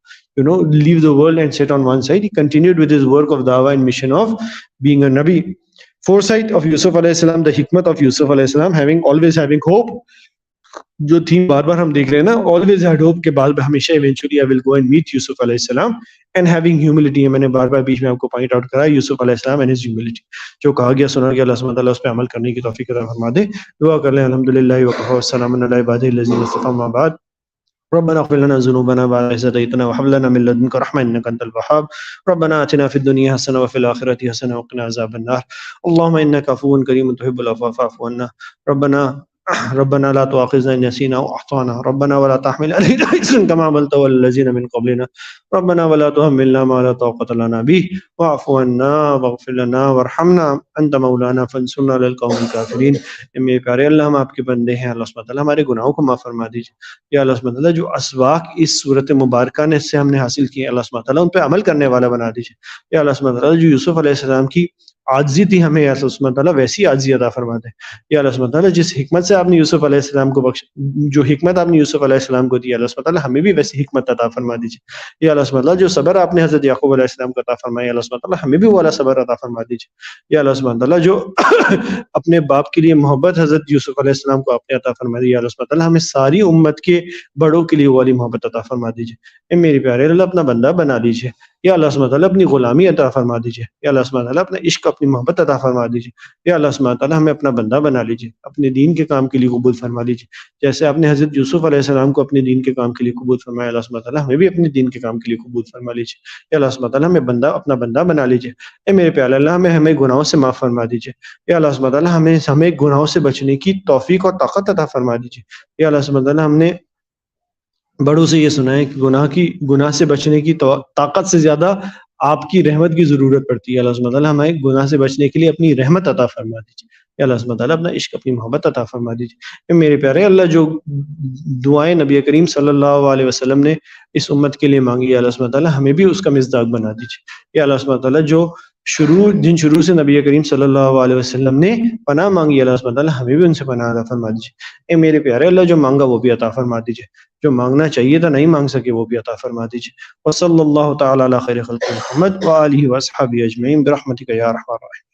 leave the world and sit on one side. He continued with his work of dawah and mission of being a nabi. Foresight of Yusuf alayhi salam, the hikmat of Yusuf alayhi salam, always having hope. جو theme بار بار ہم دیکھ رہے ہیں نا, always had hope کے بعد ہمیشہ eventually I will go and meet Yusuf علیہ السلام, and having humility. میں نے بار بار بیچ میں آپ کو پوائنٹ آؤٹ کرا یوسف علیہ السلام and his humility. جو کہا گیا سنا گیا, اللہ سبحانہ وتعالیٰ اس پہ عمل کرنے کی توفیق عطا فرما دے. دعا کر لیں. الحمدللہ وکفی والسلام علی عبادہ الذین اصطفی اما بعد. ربنا اغفر لنا ذنوبنا بعد إذ هديتنا وهب لنا من لدنك رحمة إنك أنت الوهاب. ربنا آتنا في الدنيا حسنة وفي الآخرة حسنة وقنا عذاب النار. اللهم إنك عفو كريم تحب العفو فاعف عنا. ربنا لا تؤاخذنا إن نسينا أو أخطأنا. ربنا ولا تحمل علينا إصرا كما حملته على الذين من قبلنا. ربنا ولا تحملنا ما لا طاقة لنا به واعف عنا واغفر لنا وارحمنا أنت مولانا فانصرنا على القوم الكافرين. میرے پیارے اللہ, ہم آپ کے بندے ہیں. اللہ سبحانہ وتعالیٰ ہمارے گناہوں کو معاف فرما دیجیے. یا اللہ سبحانہ وتعالیٰ جو اسباق اس صورت مبارکہ نے سے ہم نے حاصل کیے, اللہ سبحانہ وتعالیٰ ان پہ عمل کرنے والا بنا دیجیے. یا اللہ سبحانہ وتعالیٰ جو یوسف علیہ السلام کی عاجزی تھی ہمیں یا اللہ سبحانہ وتعالیٰ ویسی عاجزی عطا فرما دے. یا اللہ سبحانہ وتعالیٰ جس حکمت سے آپ نے یوسف علیہ السلام کو جو حکمت آپ نے یوسف علیہ السلام کو دی, اللہ سبحانہ وتعالیٰ ہمیں بھی ویسی حکمت عطا فرما دیجیے. یا اللہ سبحانہ وتعالیٰ جو صبر آپ نے حضرت یعقوب علیہ السلام کو عطا فرمایا, اللہ سبحانہ وتعالیٰ ہمیں بھی وہ والا صبر عطا فرما دیجیے. یا اللہ سبحانہ وتعالیٰ جو اپنے باپ کے لیے محبت حضرت یوسف علیہ السلام کو آپ نے عطا فرما دی, یا اللہ سبحانہ وتعالیٰ ہمیں ساری امت کے بڑوں کے لیے وہ والی محبت عطا فرما دیجیے. اے میرے پیارے اللہ, اپنا بندہ بنا لیجیے. یا اللہ سبحانہ وتعالیٰ اپنی غلامی عطا فرما دیجیے. یا اللہ سبحانہ وتعالیٰ اپنا عشق, اپنی محبت عطا فرما دیجیے. یا اللہ سبحانہ وتعالیٰ ہمیں اپنا بندہ بنا لیجیے, اپنے دین کے کام کے لیے قبول فرما لیجیے. جیسے آپ نے حضرت یوسف علیہ السلام کو اپنے دین کے کام کے لیے قبول فرمایا, اللہ سبحانہ وتعالیٰ ہمیں بھی اپنے دین کے کام کے لیے قبول فرما لیجیے. یا اللہ سبحانہ وتعالیٰ ہمیں اپنا بندہ بنا لیجیے. اے میرے پیارے اللہ, ہمیں گناہوں سے معاف فرما دیجیے. یا اللہ سبحانہ وتعالیٰ ہمیں گناہوں سے بچنے کی توفیق اور طاقت عطا فرما دیجیے. یا اللہ سبحانہ وتعالیٰ, ہم نے بڑوں سے یہ سنا ہے کہ گناہ سے بچنے کی طاقت سے زیادہ آپ کی رحمت کی ضرورت پڑتی ہے. اللہ سبحانہ وتعالیٰ ہمیں گناہ سے بچنے کے لیے اپنی رحمت عطا فرما دیجیے. یا اللہ سبحانہ وتعالیٰ اپنا عشق, اپنی محبت عطا فرما دیجیے. میرے پیارے اللہ, جو دعائیں نبی کریم صلی اللہ علیہ وسلم نے اس امت کے لیے مانگی, یا اللہ سبحانہ وتعالیٰ ہمیں بھی اس کا مصداق بنا دیجیے. یا اللہ سبحانہ وتعالیٰ جو شروع سے نبی کریم صلی اللہ علیہ وسلم نے پناہ مانگی, اللہ سبحانہ وتعالیٰ ہمیں بھی ان سے پناہ عطا فرما دیجیے. اے میرے پیارے اللہ, جو مانگا وہ بھی عطا فرما دیجیے, جو مانگنا چاہیے تھا نہیں مانگ سکے وہ بھی عطا فرما دیجیے. وصلی اللہ تعالی علی خیر خلق محمد وآلہ وصحبہ اجمعین برحمتک یا ارحم الراحمین.